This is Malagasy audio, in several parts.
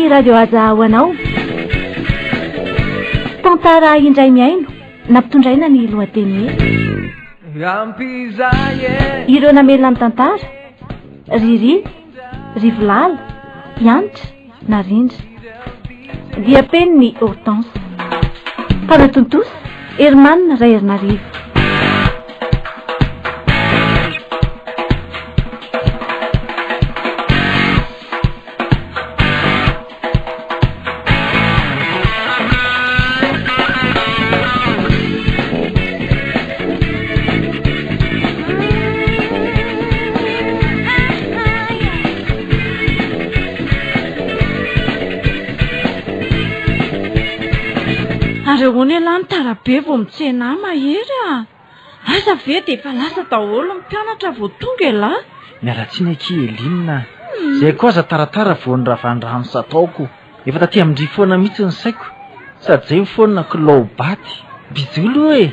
radio aza ho anao. Tantara indray miaino nampitondraina ny lohateny hoe ireo namelona amin'ny tantara Riri, Rivolala, Yanitra na Rindra dia peniny Hortense. Mpanatontosa Hermanina Raernarivo. Ony elany tarabe vao mitsena mahery asa ve dia efa lasa daholo mpianatra vao tonga ela. Mialatsiny Elinina zay koa aza taratara vao niravandrano sataoko efa taty amindry foana mihitsy ny saiko sady zay foana kilao baty bijolo hoe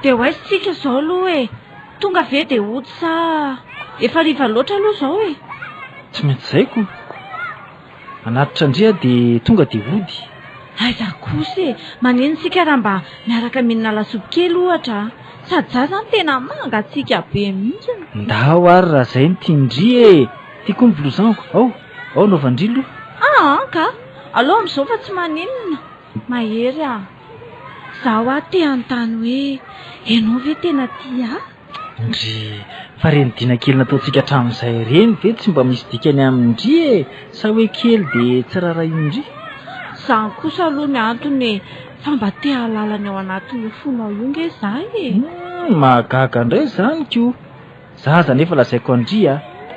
dia ho aisitsika zao aloha hoe tonga ve dia ody sa efa riva loatra aloha zao hoe tsy maintsy zaiko anatitra andria dia tonga dia ody. Aiza kosa maneno sika raha mba miaraka mihinana lasopy kely ohatra sady za zany tena mangatsika be mihitsy. Ndao ary raha zay ny tiandry tiako ny blouzanko ao naovandrilo ka aloha amin'izao fa tsy maninona mahery zaho te anontany hoe ianao ve tena tia ndry fa reny dina kely nataontsika hatramin'izay reny ve tsy mba misy dikany amindry sa hoe kely dia tsy raharaha indry. Zany kosa aloha ny antony fa mba te halalany ao anatin'io fonao io nge zahy mahagaga indray zany ko zaza nefa lazaiko andria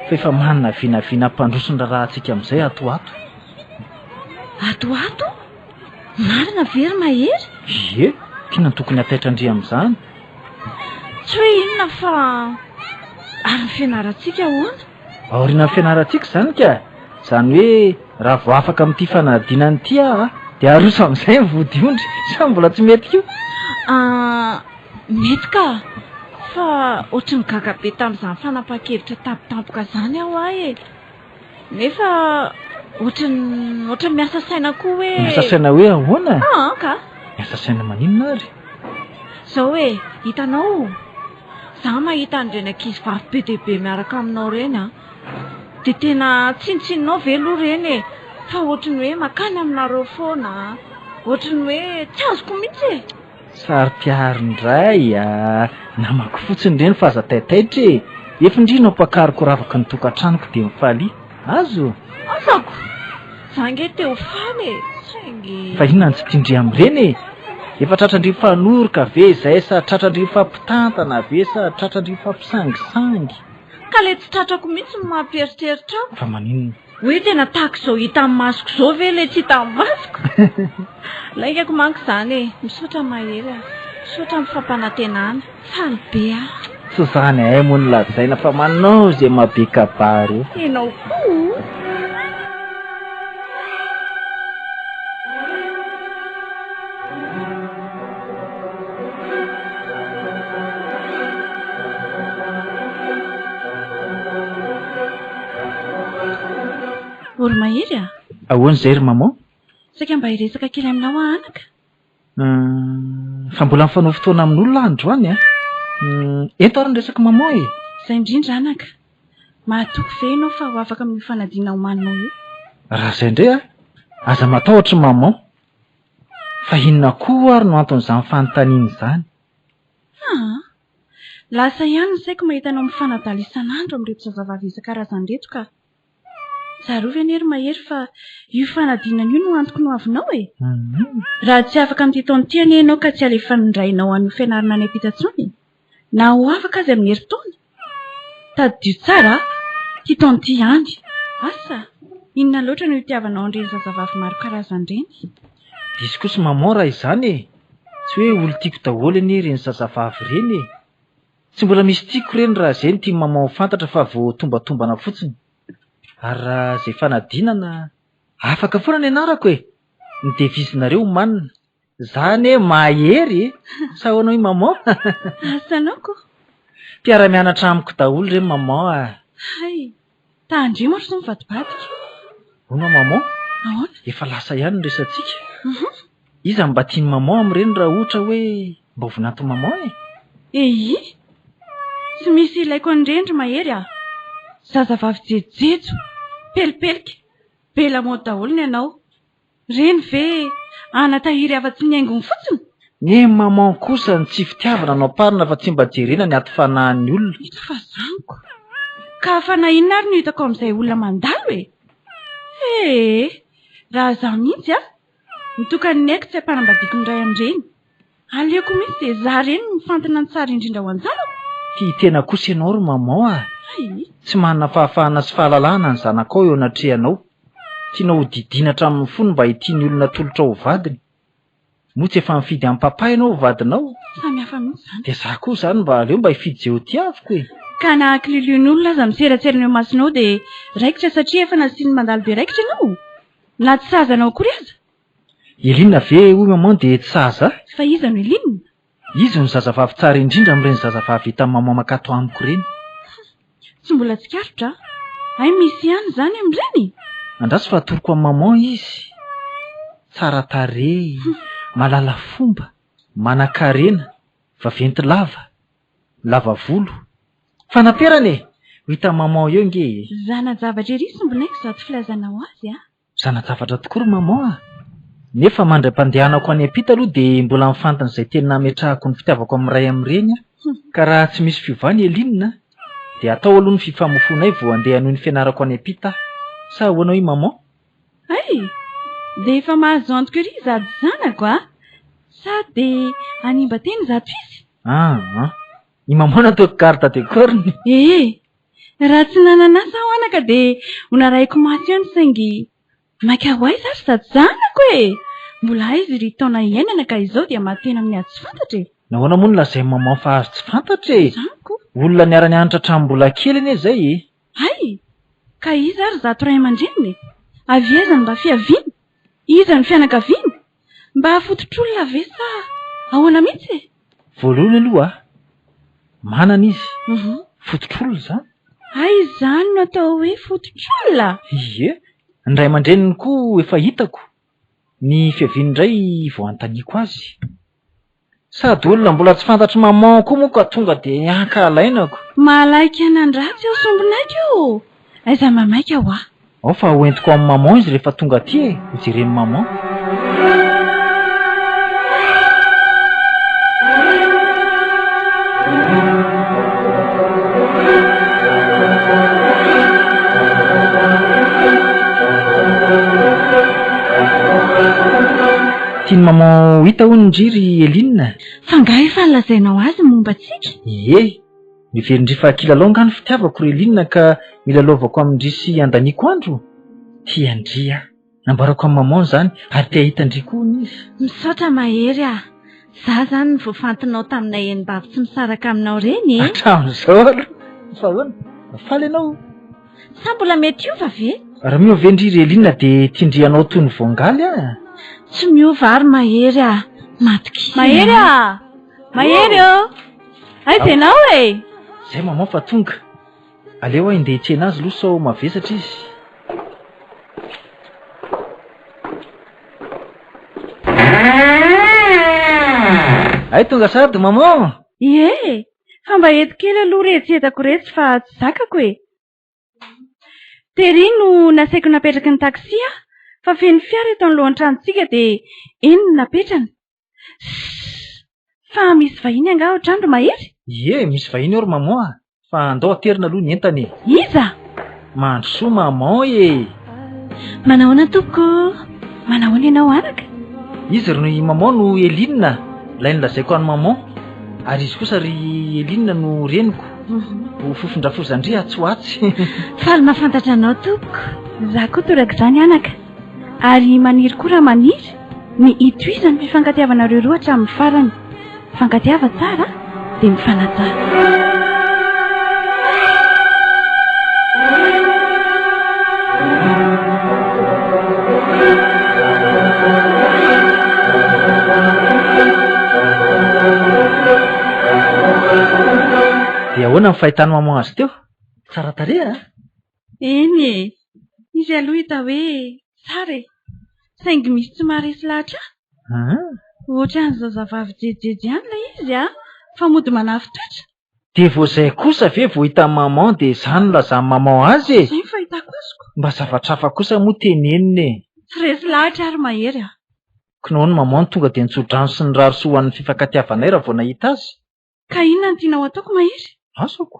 fa efa manana vinavina mpandrosondra raha antsika amin'izay atoato marina very mahery kina tokony ataitra andria amin'izany tsy hoe inona fa ary ny fianarantsika hoana aoriana ny fianarantsika zany ka zany hoe raha vao afaka amin'ity fanadinany ity dia arosa amin'izay mivody ondry sa mbola tsy mety ko mety ka fa ohatry ny gaga be tamin'izany fanapa-kevitra tampotampoka zany aho nefa ohatry miasa saina koa hoe miasa saina hoe ahoana ka miasa saina maninona ary zao hoe hitanao za mahita an'ireny ankizy vavy be dia be miaraka aminao reny dia tena tsinotsininao ve aloha reny fa ohatrany hoe makany aminareo foana ohatrany hoe tsy azoko mihitsy sary piarindray namako fotsiny reny fa aza taitaitra efa indrina mpakariko ravaka ny tokantranoko dia mifaly azo azako zange teo faly saingy fa inona ny tsy tindry amin'ireny efa tratrandry fanoroka ve zay sa tratrandry fampitantana ve sa tratrandry fampisangisangy ka le tsy tratrako mihitsy ny mampieritreritra fa maninona hoe tena tahaka izao hita amin'ny masoko izao ve le tsy hita amin'ny masoko laikako manko izany misaotra mahery misaotra amin'ny fampanantenana faly be tsy zany ay moa ny lazaina fa manao zay mahabe kabary enao koa Olo mahery ahoana zay ry maman saika mba hiresaka kely aminao anaka fa mbola mifanao fotoana amin'olona androany eto ary ny resaka maman zay indrindra anaka mahatoko ve ianao fa ho afaka amin'ny fanadina homaninao io raha zay indray aza matahotra maman fa inona koa ary no anton'izany fanontaniana izany lasa ihany ny saiko mahita anao mifanadala isan'andro amin'reto zazavavy isan-karazany reto ka zarova anery mahery fa io fanadinana io no antoko no avinao raha tsy afaka amin'ity taona ity anie ianao ka tsy alefa nindrainao an'io fianarana any ampitatsony na ho afaka azy amin'ny herintaona tadidio tsara ty taona ity ihany asa inona loatra no itiavanao an'ireny zazavavy maro karazany reny diso kosa maman raha izany tsy hoe olo tiako daholo anie reny zazavavy reny tsy mbola misy tiako reny raha zay ny tia maman ho fantatra fa vao tombatombana fotsiny ary raha zay fanadinana afaka foana ny anarako ny devizinareo manina zany mahery sa hoanao i maman asanao ko mpiara-mianatra amiko daholo reny maman hay tandrimo ohatry sy mivadibadika ona maman ahoana efa lasa ihany ny resantsika iza mba tiany maman amin'ireny raha ohatra hoe mba vonato maman tsy misy ilaiko an'irendry mahery zazavavy jejejo pelipelika be lamaody daholo ny ianao reny ve anatahiry afa-tsy ny haingony fotsiny ny maman kosa ny tsy fitiavana anao parina fa tsy mba jerena ny aty fanahin'ny olona ita fa zaniko ka fanahinina ary no hitako amin'izay olona mandalo raha zaho mihitsy mitokany ny haiko tsy hampanambadiako ny ray amin'ireny aleoko mihitsy dia za reny mifantana ny tsara indrindra ho anjanako ty tena kosa ianao ry maman tsy manana fahafahana sy fahalalahana ny zanakao eo anatrehanao tianao ho didiana hatramin'ny fony mba hitiany olona tolotra ho vadiny moa tsy efa mifidy amin'ny papa ianao ho vadinao samihafa mihitsy zany dia za koa zany mba aleo mba hifidy zay ho tiaviko ka nahakililion'olona aza miseratsera ny eo masinao dia raikitra satria efa nasiany mandalo be raikitra ianao na tsy sahazanao akory aza Elinina ve hoy maman dia tsy sahaza fa iza no Elinina izy ny zazavavy tsara indrindra amin'ireny zazavavy vita maman makato amiko reny tsy mbola tsikarotra misy ihany zany amin'ireny andrasy fa atoroko amin'ny maman izy tsara tarehy malala fomba manan-karena vaventy lava volo fanaterany ho hita maman eo nge zanajavatra ery sy mbola zato filazanao azy zanajavatra tokoa ry maman nefa mandram-pandehanako any ampita aloha dia mbola mifantana izay teny nametrahako ny fitiavako amin'ny ray amin'ireny ka raha tsy misy fiovany Elinina dia atao aloha ny fifamofonay vao andeha noho ny fianarako any ampita sa hoanao i maman dia efa mahazo antoko ery zato zanako sa dia animba teny zato izy i maman nataoko carte décorny raha tsy nananasa ho anaka dia honaraiko maty eo ny saingy maika ho ay zasy zato zanako mbola izy ry taona iainana ka izao dia matena amin'ny azy tsy fantatra nahoana moa ny lazay maman fa azo tsy fantatra zanako olona niara-ny anitra hatramin'ny-mbola kely anie zay ka iza ary zato ray aman-dreniny avy aiza mba fiaviana iza ny fianakaviana mba hafototr'olona ve sa ahoana mihitsy voalohany aloha manana izy fototr'olona zany zany no atao hoe fototr'olona ny ray aman-dreniny koa efa hitako ny fiaviany indray vao antaniako azy sady olona mbola tsy fantatry maman koa moa ka tonga dia hankalainako malaika nandratsy eo sombinaika eo aiza mamaika ao fa hoentiko amin'ny maman izy rehefa tonga aty ho jereny maman tiany maman ho hita ho ny ndriry Elinina fa nga efa nolazainao azy momba antsika miverindry fa kilalao ngano fitiavako ry Elinina ka milalaovako amindry sy andaniako andro tia andria nambarako amin'ny maman zany ary tia hitandry koa izy misaotra mahery za zany ny voafantinao taminay eny-bavy tsy misaraka aminao reny hatramin'izao aloha fa hoana faly ianao sa mbola mety ova ve raha miova ndriry Elinina dia tindrianao toy ny voangaly tsy miova ary mahery matoky mahery aiza ianao zay maman fa tonga aleo indeha hitsena azy aloha sao mavesatra izy tonga sady maman fa mba eto kely aloha retsetako retsy fa tsy zakako tery no nasaiko napetraky ny taksi fa feny fiara eto anylohan'ny tranontsika dia eny no napetrana fa misy vahiny anga ao trandro mahery misy vahiny eo ry maman fa andao aterina aloha ny entany iza mandro soa maman manahoana tompoko manahoana ianao araka izy ry maman no Elinina ilay nylazaiko any maman ary izy kosa ry Elinina no reniko ho fofondrafozandria atsoatsy faly mahafantatra anao tompoko za koa toraka izany anaka ary maniry koa raha maniry ny itoiza ny mifankatiavanareo roa hatramin'ny farany mifankatiava tsara dia mifanatsara dia ahoana ny fahitany maman azy teo tsara tarehy eny izy aloha hita hoe tsara saingy misy tsy maharesy lahatra ohatra ny zazavavy jejejy any ilay izy fa mody manafy toetra. De vo zay kosa ve vo hita maman de zany lazany maman azy e. Zay ny fahitako azoko. Mba zavatra hafa kosa moa teneniny e. Tsy resy lahatra ary mahery Kinoany maman tonga de nitsodrano sy ny raro soa an'ny fifankatiavanay raha vao nahita azy. Ka inona ny tianao ataoko mahery? Asako.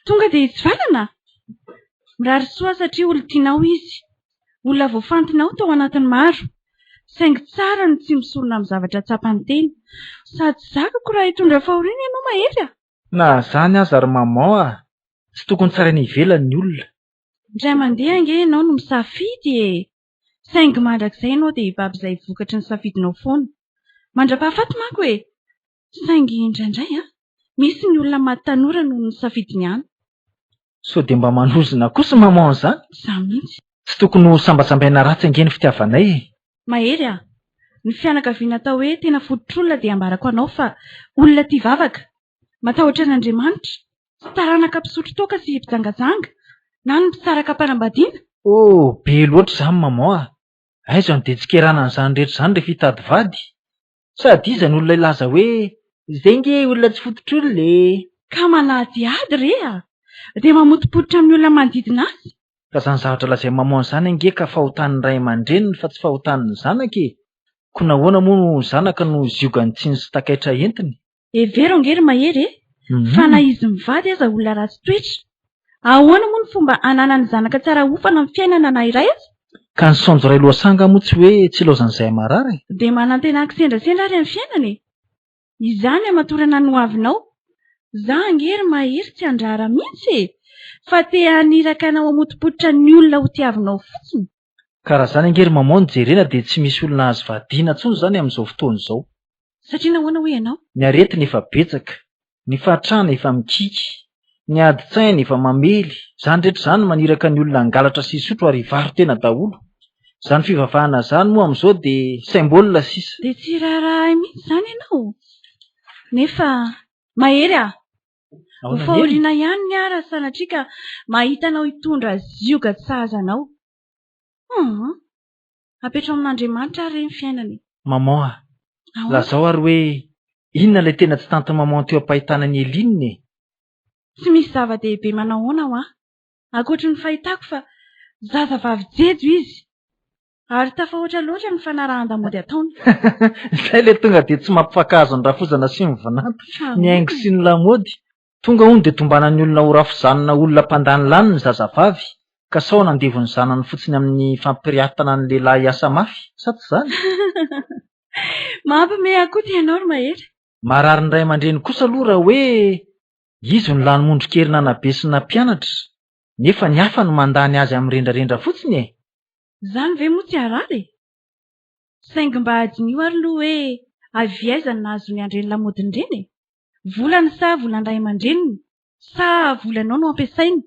Tonga de hitsivalana. Mirary soa satria olona tianao izy. Olona voafantinao tao anatin'ny maro. Saingy tsara ny tsy misolona amin'ny zavatra tsapany teny. Sady zakako raha hitondra fahoriana ianao mahery Na zany aza ary maman tsy tokony tsara ny ivelany ny olona. Indray mandeha ange ianao no misafidy saingy mandrakizay ianao de hibaby izay vokatry ny safidinao foana. Mandra-pahafaty manko saingy indraindray misy ny olona maty tanora no nisafidiny ihany. So de mba manozona kosa maman zany. Za mihitsy. Tsy tokony ho sambasambaina ratsy ange ny fitiavanay Mahery ny fianakaviana atao hoe tena fototr'olona de ambarako anao fa olona tia vavaka. Matahotra an'Andriamanitra. Tsy taranaka mpisotro toaka sy mpijangajanga na ny mpisaraka mpanambadiana. Be loatra zany maman aiza no de tsikerana an'izany rehetra zany rehefa hitady vady. Sady iza ny olona ilaza hoe zay nge olona tsy fototr'olona Ka manahadiady de mamotipototra amin'ny olona manodidina azy. Ka zany zavatra lazay maman zany ange ka fahotan'ny ray aman-dreniny fa tsy fahotan'ny zanaka ko nahoana moa no zanaka no ziogany tsiny sy takaitra entiny. Vero angery mahery fa na izy mivady aza olona ratsy toetra. Ahoana moa ny fomba ananany zanaka tsara ofana amin'ny fiainana na iray aza? Ka ny sonjo ray loasanga moa tsy hoe tsy laozan'izay marary. De manantena sendrasendra ary amin'ny fiainany. Izany amatorana ny hoavinao. Za angery mahery tsy andrara mihitsy fa te haniraka anao amotipototra ny olona ho tiavinao fotsiny. Karaha zany angery maman jerena de tsy misy olona azo vadiana tsony zany amin'izao fotoana izao. Satria nahoana hoe ianao? Ny aretina efa betsaka, ny fahatrana efa mikiky, ny adi-tsaina efa mamely, zany rehetra zany maniraka ny olona angalatra sy sotro ary varo tena daholo. Zany fivavahana zany moa amin'izao de saimbolina sisa. De tsy raharaha mihitsy zany ianao. Nefa mahery ho fahoriana ihany ny ara sanatria ka mahitanao hitondra zioga tsy sahazanao. Apetrao amin'Andriamanitra ary ny fiainany. Maman lazao ary hoe inona ilay tena tsy tanty maman teo am-pahitana ny Eline? Tsy misy zava-dehibe manahoana ankoatra ny fahitako fa zazavavy jejo izy. Ary tafahoatra loatra ny fanarahan-damody ataony. Izay ilay tonga de tsy mampifakahazo ny rafozana sy ny vinanta, ny haingo sy ny lamody. Tonga hono de tombanan'ny olona ho rafozanona olona mpandany lany ny zazavavy. Ka sao nandevony zanany fotsiny amin'ny fampirehatana ny lehilahy asa mafy, sa tsy zany? Mampime koa ianao ry mahery. Marary ny ray aman-dreny kosa aloha raha hoe izy no lany mondron-kerina nabe sy na mpianatra, nefa ny hafa no mandany azy amin'ny rendrarendra fotsiny Zany ve moa tsy arary? Saingy mba adinio ary aloha hoe avy aiza ny nahazo ny andreny lamodiny reny? Volany sa volan ray aman-dreniny? Sa volanao no ampiasainy?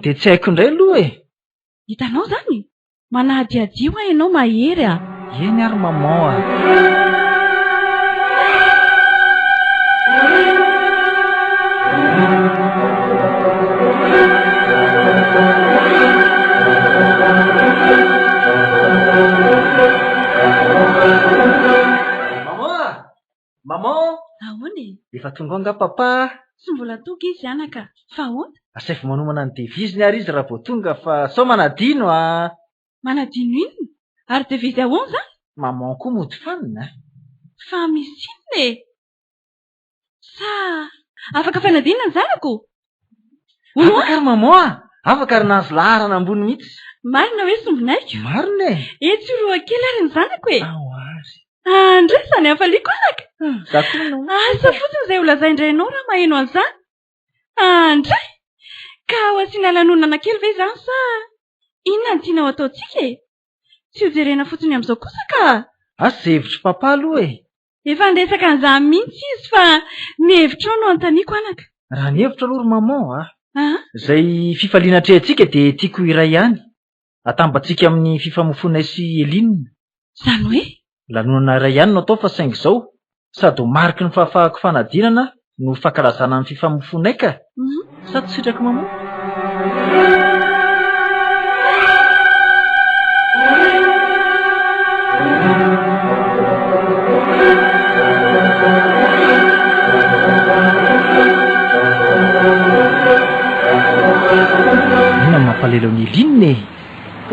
De tsy haiko indray aloha Hitanao zany? Manahadiadio ianao mahery Eny ary maman Maman Ahoana efa tonga nga papa. Tsy mbola tonga izy anaka. Fa ahoana? Asaifo manomana ny deviziny ary izy raha vao tonga fa sao manadino Manadino inona? Ary devizy ahoana zany? Maman koa mody fanina. Fa misy inona Sa afaka fanadinana ny zanako? Afaka ary maman afaka ary nahazo laharana ambony mihitsy. Marina hoe sombinaiko? Marina Tsy roa kely ary ny zanako Ao ary. Andresany hafaliako anaka. Za koa no. Asa fotsiny izay ho lazaindrainao raha maheno an'izany. Andray ka ho asiana lanonana kely ve izany sa inona ny tianao ataontsika Tsy ho jerena fotsiny amin'izao kosa ka. Asa hevitry papa aloha Efa andesaka an'izany mihitsy izy fa ny hevitrao no antaniako anaka. Raha ny hevitra aloha maman Zay fifaliana trehantsika de tiako iray ihany. Atambatsika amin'ny fifamofonay sy Eline. Zany hoe lanonana iray ihany no atao fa saingy izao sady ho mariky ny fahafahako fanadinana no fankalazana ny fifamofonay ka. Sa tsy sitraka maman?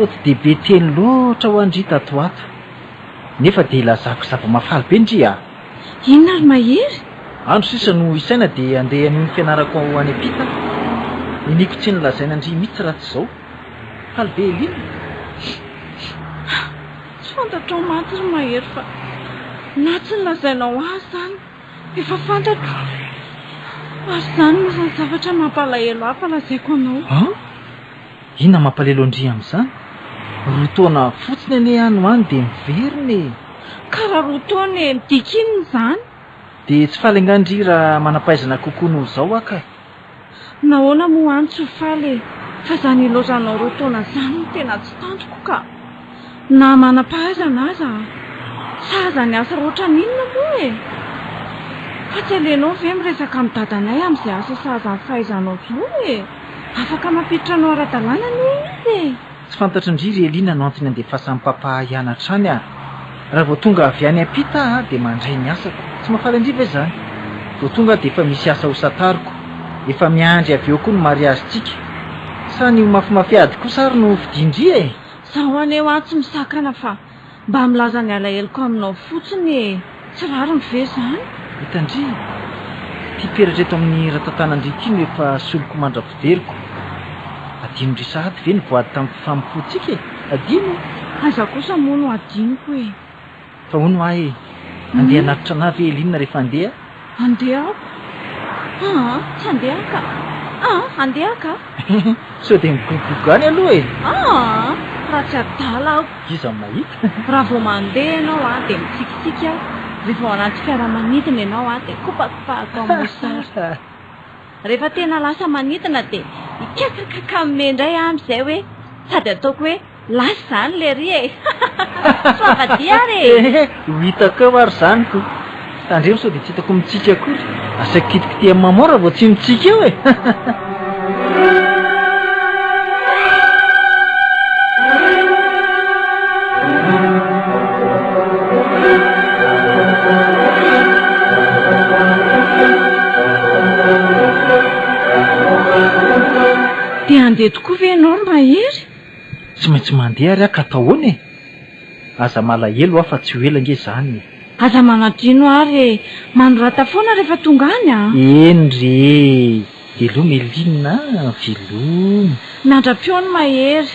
fa tsy dia be teny loatra ho andry tato ato nefa dia ilazako zava-mafaly be ndria inona ary mahery andro sisa no isaina dia andeha ny fianarako any ampita iniko tsy nylazaina andry mihitsy raha tsy izao faly be elina tsy fantatro maty ry mahery fa na tsy nylazainao azy zany efa fantatro ary zany misy ny zavatra mampalahelo hafa lazaiko anao inona mampalahelo andry amin'izany roa taona fotsiny ane ano any dia miveriny karaha roa taona midikininy zany dia tsy faly angandry raha manampaizana kokoa noho izao aka nahoana moa any tsy ho faly fa zany ilozanao roa taona zany no tena tsy tantoko ka na manam-pahaizana aza saza ny asa roatra n'inona moa fa tsy alenao ve miresaka amin'ny dadanay amin'izay asa saza ny fahaizanao zao afaka mampiditra anao ara-dalàna ny izy tsy fantatra indry Elina no antony andefasan'ny papa hianatra any raha vao tonga avy any ampita dia mandray ny asako tsy mahafaly andriva izany vao tonga dia efa misy asa ho satariko efa miandry avy eo koa no mariazintsika sa ny mafimafiady kosa ary no fidindry zaho aneo any tsy misakana fa mba milaza ny alaheloko aminao fotsiny tsy rary mive zany hitandry tia peratra eto amin'ny ratantanandrika iny efa soloko mandrafiveriko adino ndry sahady ve ny voady tamin'ny famimpoantsika adino aza kosa moa no adinoko fa hono ahy andeha anatitra ana ve Elina rehefa andeha andehako tsy andehaka andehaka sao dia migogogo any aloha raha tsy adala aho iza mahita raha vao mandeha ianao dia mitsikitsiky aho rehefa ao anaty fiaramanidina ianao dia kopakopahako amosary rehefa tena lasa manidina dia ikakakaka amindray amin'izay hoe sady ataoko hoe lasa zany le ry soavadia ary ho hitako eo ary zany ko tandremo sao dia tsy hitako mitsika akory asaiko kitikity amin'ny mamora vao tsy mitsika eo dia andeha tokoa ve ianao ry mahery tsy maintsy mandeha ary aka atao hoany aza malahelo aho fa tsy ho ela nge zany aza manadino ary manorata foana rehefa tonga any eny ry veloma Elina veloma nandra-piony mahery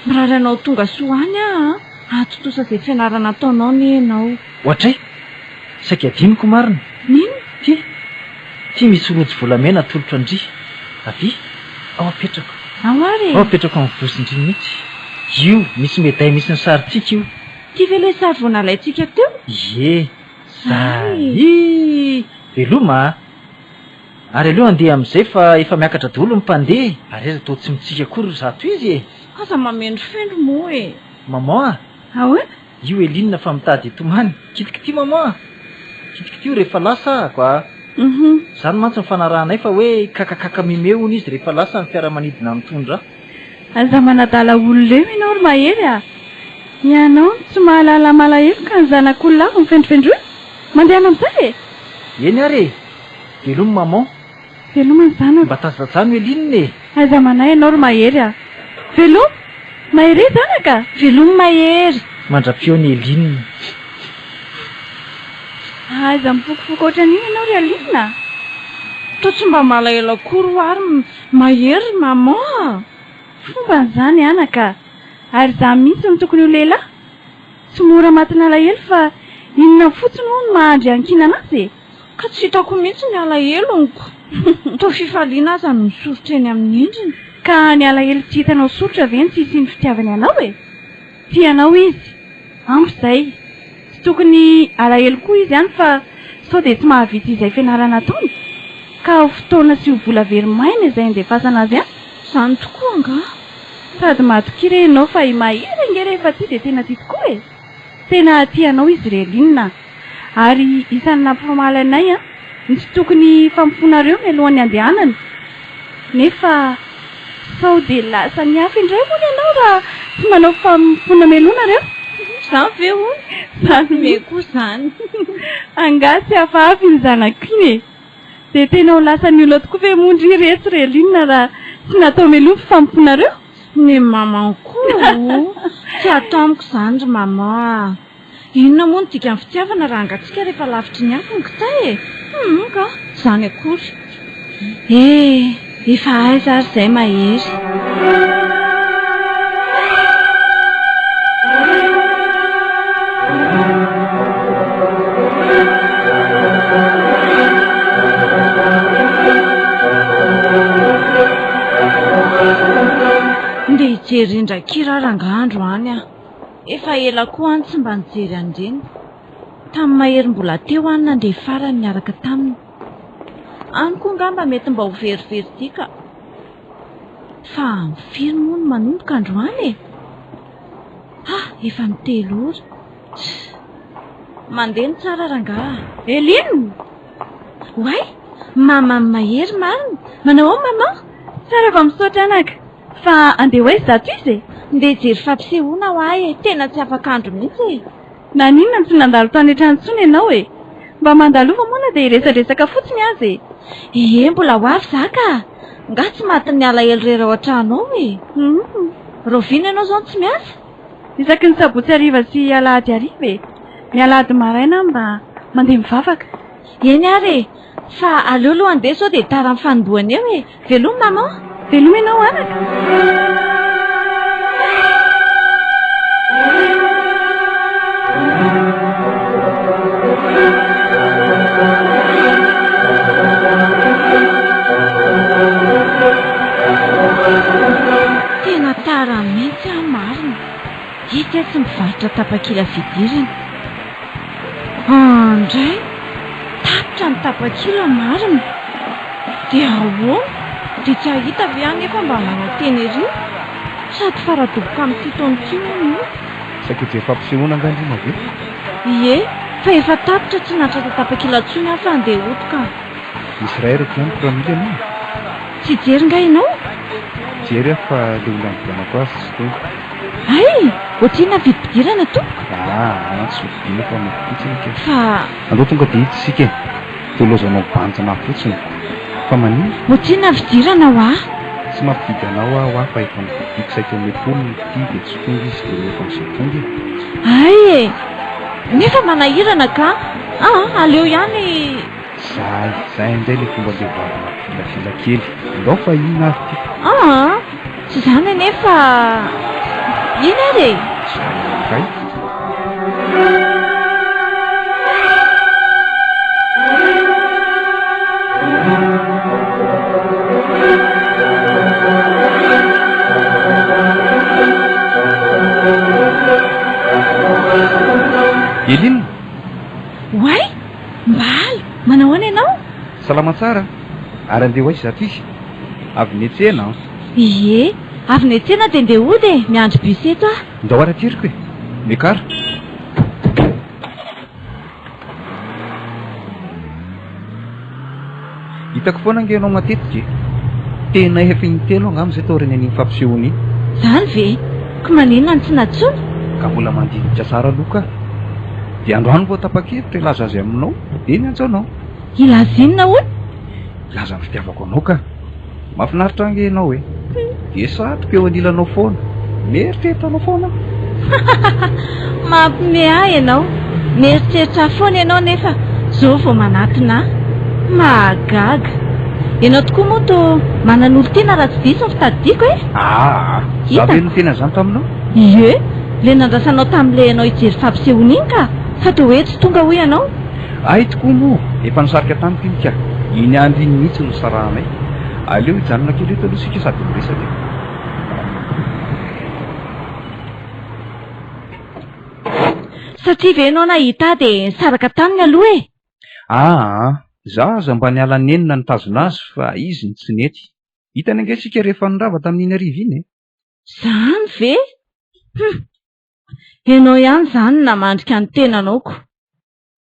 mirary anao tonga soa any atotosa izay fianarana ataonao ny ianao ohatray saika adinoko marina nino ty misy rojo volamena tolotra andry avy ao apetrako ao apetrako amin'ny vosindry mihitsy io misy meday misy ny saritsika io ty ve le sary vao nalaintsika teo zay veloma ary aleo andeha amin'izay fa efa miakatra daholo ny mpandeha ary aza tao tsy mitsika akory zato izy aza mamendro fendro moa mama io Elina fa mitady etomany kitikity mama kitikity io rehefa lasa ko zany mantsy mifanarahanay fa hoe kakakaka mimeony izy rehefa lasa ny fiaramanidina mitondra aza manadala olona eo ianao ry mahery ianao tsy mahalala malahelo ka ny zanak'olona avy mifendrofendro mandehana amin'izay eny ary veloma maman veloma ny zany mba tazajano Elina aza manay ianao ry mahery veloma mahery zanaka veloma mahery mandra-piony Elina aza mifokofoko ohatran'iny ianao ry Elina to tsy mba malahelo akory ary mahery maman fomba n'izany anaka ary za mihitsy ny tokony ho lehilahy tsy mora matina alahelo fa inona fotsiny ho ny mahandry ankina anazy ka tsy hitako mihitsy ny alaheloniko to fifaliana aza no misorotra eny amin'ny endriny ka ny alahelo tsy hitanao sorotra ve ny tsisy ny fitiavany anao tianao izy ampizay tsy tokony alahelo koa izy ihany fa sao dia tsy mahavitsy izay fianarana ataony ka ho fotoana sy ho vola verimaina izay andefasana azy zany tokoa nga sady matokiry ianao fa mahery nge rehefa ty dia tena ty tokoa tena tianao izy ry Elina ary isan'ny nampifamaly anay ny tsy tokony fampifonareo mialohan'ny andehanany nefa sao dia lasa ny hafa indray moa ianao raha tsy manao fampifona mialonareo zany ve hoy zany me koa zany angasy hafahafa ny zanako iny dia tena ho lasa ny olona tokoa ve mondry rehetra ry Elina raha tsy natao mialoha fampifonareo Ny maman koa tsy atamiko izany ry maman. Inona moa no dika amin'ny fitiavana raha angatsika rehefa lavitry ny afony ka e? Ka izany akory. Efa aiza ary izay mahery. Ndeha hijery indrakira rangandro any aho. Efa ela koa any tsy mba nijery an'ireny. Tamin'ny mahery mbola teo any nandeha farany miaraka taminy. Any koa ngamba mety mba ho verivery tika. Fa mifiry moa no manomboka androany e. Efa mitelo ora. Mandeha ny tsara rangaha. Elino! Way, mama mahery marina. Manao ao mama? Tsara va misaotra anaka. Fa andeha hoe zato izy e? Ndeha jery fampisehoana ho ahy e. Tena tsy afaka andro mihitsy e. Naninona ny tsy nandalo tany an-tranontsony ianao e? Mba mandalova moana dia iresadresaka fotsiny azy e. Mbola ho avy zaka. Nga tsy maty ny alahelo rera ao an-trano ao e. Rovina ianao zao tsy miasa? Isaky ny sabotsy hariva sy alahady hariva e. Ny alahady maraina mba mandeha mivavaka. Eny ary e. Fa aleoloha andeha sao dia tara amin'ny fanombohany eo e. Veloma maman? Veloma ianao anaka? Tena tara mihitsy aho marina. Hita tsy mivarotra tapakila fidirana. Andray tapitra ny tapakila marina. Dia ahoana? Dia tsy ahita avy any efa mba manao teny ery. Sady faradoboka amin'ny taona ity. Saky efa fampisehoana angandrina ve? Ie, fa efa tapitra tsy natrata tapakila tsony aho fa andeha otoka. Misy iray reky ihany piramida anao. Tsy jery nga ianao? Jery aho fa le olona mivianako azy tsy teo. Ay, ohatrina vidim-pidirana tompoko. Tsy vidiana fa mafitsiny ke. Fa andao tonga dia hita isika e. Tolozanao banjana fotsiny. Fa manino? ohatrina vidirana ho aho. Tsy mampividy anao aho fa efa mividiko saika mepolo ny ity dia tsy tonga izy dia efa misy tonga. Ay nefa manahirana ka. Aleo ihany. Zay indray le fomba le vavina filafila kely. Andao fa ina avy ty. Tsy izany nefa ina ary e. Kay. Elina? Way, mbaly, manao any ianao? Salama tsara. Ary andeha hoaiza zato izy? Avy niantsena? Ie, avy niantsena dia andeha hody e. Miandry bus eto aho. Ndao aratiriko e. Mekara. Hitako foana ange ianao matetika. Tena efa intelo angamba izay taoriny an'iny fampisehoana iny. Izany ve? Ka maninona ny tsy natsoina? Ka mbola mandinika tsara loka. Dia androany vao tapa-kevitra ilaza azy aminao. Dia niantsaonao. Ilaza inona hono? Ilaza ny fitiavako anao ka. Mahafinaritra ange ianao e. Dia satroka eo anilanao foana. Mieritreritra anao foana. Mampime ahy ianao. Mieritreritra foana ianao nefa zao vao manatona ahy. Mahagaga. Ianao tokoa moa to manan'olo tena raha tsy diso ny fitadidiako e. Zavy ny tena izany taminao? Ie, le nandrasanao tamin'ilay ianao hijery fampisehoana iny ka. Fa toa hoe tsy tonga ho ianao. Ay tokoa moa, efa nisarika tamiko iny ka. Iny andro iny mihitsy no sarahanay. Aleo hijanona kely eto aloha sika sady miresaka. Satria ve ianao nahita dia nisaraka taminy aloha e. Za aza mba niala nenina nitazona azy fa izy ny tsy nety. Hitany ange sika rehefa nirava tamin'iny ariva iny e. Zany ve? Ianao ihany zany namandrika ny tenanaoko.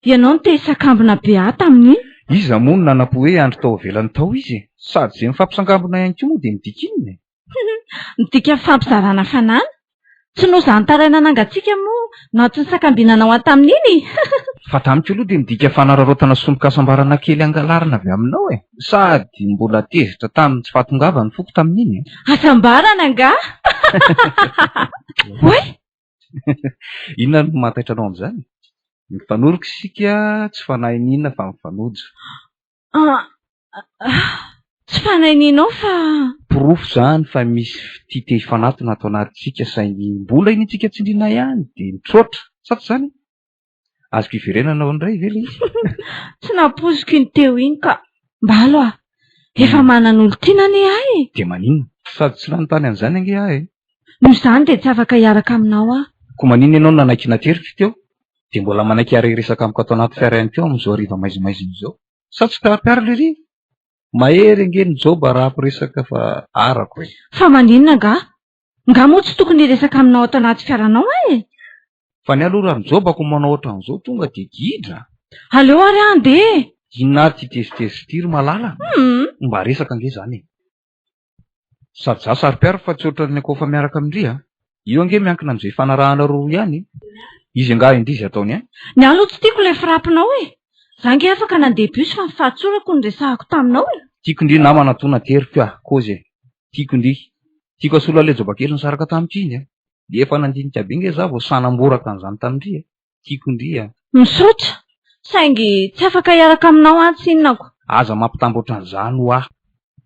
Ianao no te hisakambina be ahy tamin'iny. Iza moa no nanapo hoe andro tao velany tao izy. Sady izay mifampisangambona ihany koa moa dia midika inona e. Midika fampizarana fanana. Tsy no zantaraina nangatsika moa natony sakambinanao an-tamin'iny. Fa tamiko aloha dia midika fanararaotana sombon-kasambarana kely angalarina avy aminao e. Sady mbola tezitra tamin'ny tsy fatongava ny foko tamin'iny. Asambarana nga? Oe? Inona no mataitra anao amin'izany? Mifanoroka isika tsy fanahinina fa mifanojo. Tsy fanahininao fa... Pirofo zany fa misy tia hifanatona atao anatintsika saingy mbola iny tsika tsindriana ihany dia mitroatra. Sato zany? Azoko iverenana ao indray ve le izy? Tsy naposiko iny teo iny ka. Mbalo efa manan'olo tiana ne ahy. Dia maninona? Sady tsy lanontany an'izany ange ahy. Noho izany dia tsy afaka hiaraka aminao aho. Ko maninona ianao nanaiky naterika teo? Dia mbola manaiky resaka amiko atao anaty fiara ihany teo amin'izao hariva maizimaizina izao. Sa tsy tara-piara le riva? Mahery ange ny joba raha ampiresaka fa arako e. Fa maninona nga? Nga moa tsy tokony hiresaka aminao ato anaty fiaranao ahy. Fa ny aloha raha ny jobako manao ohatran'izao tonga dia gidra. Aleo ary andeha. Inona ty tezitezitiry malala? Mba resaka ange zany. Sady za sary-piara fa tsy ohatran'ny akao fa miaraka amindria. Io ange miankina amin'izay fanarahana roa ihany. Izy nga indizy ataony any. Ny aloha tsy tiako ilay firapinao e. Za nge afaka nandeha bus fa nifahatsorako ny resahako taminao e. Tiako indri namana tona teriko ah, kozy. Tiako indri. Tiako asola le joba kely nisaraka tamin'ity iny. Dia efa nandinika be nge za vao sanamboraka an'izany tamin'indria. Tiako indri. Misaotra. Saingy tsy afaka hiaraka aminao antsinako. Aza mampitambotra an'izany ho ah.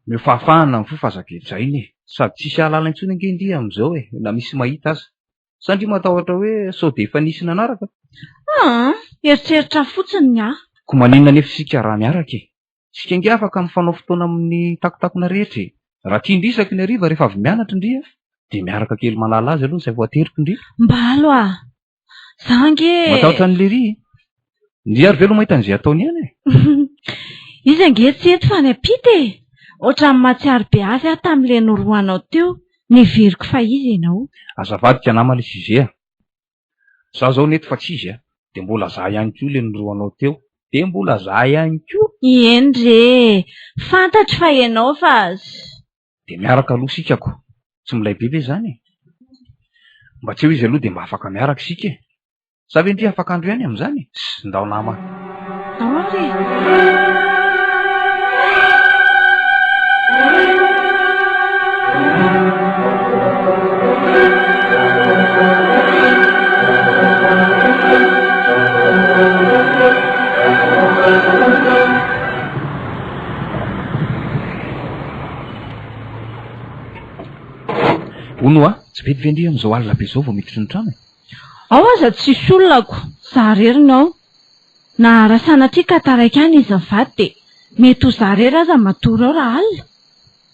Mifafahana ny fofazakely e. Sady tsisy alala intsony ange indri amin'izao e. Na misy mahita aza. Sandry matahotra hoe sao dia efa nisy nanaraka. Eritreritra fotsiny ny ahy. Ko maninona nefa isika raha miaraka e. Sika ange afaka mifanao fotoana amin'ny takotakona rehetra e. Raha tia indrisaky ny hariva rehefa avy mianatra indria dia miaraka kely malala azy aloha izay voateriko indria. Mbalo za nge matahotra an'le ry. Ndry ary velo mahita an'izay ataony ihany e. Izy ange tsy eto fa ny ampita e. Ohatran'ny matsiaro be azy aho tamin'ilay norohanao teo. Neveriko fa izy ianao. Azavadika nama le sizea. Za zao neto fa tsy izy dia mbola za ihany koa le norohanao teo. Dia mbola za ihany koa. Eny re. Fantatro fa ianao fa dia miaraka aloha sikako. Tsy milay be ve zany? Mba tsy eo izy aloha dia mba afaka miaraka sika e. Sa ve ndry afaka andro ihany amin'izany? Ndao nama. Onoa, tsy vety vendry amin'izao alina be izao vao miditra ny trano. Ao aza tsisy olonako. Za rery ao. Na rasanatria ka taraiky any izy mivady dia mety ho za rery aza matory ao raha alina.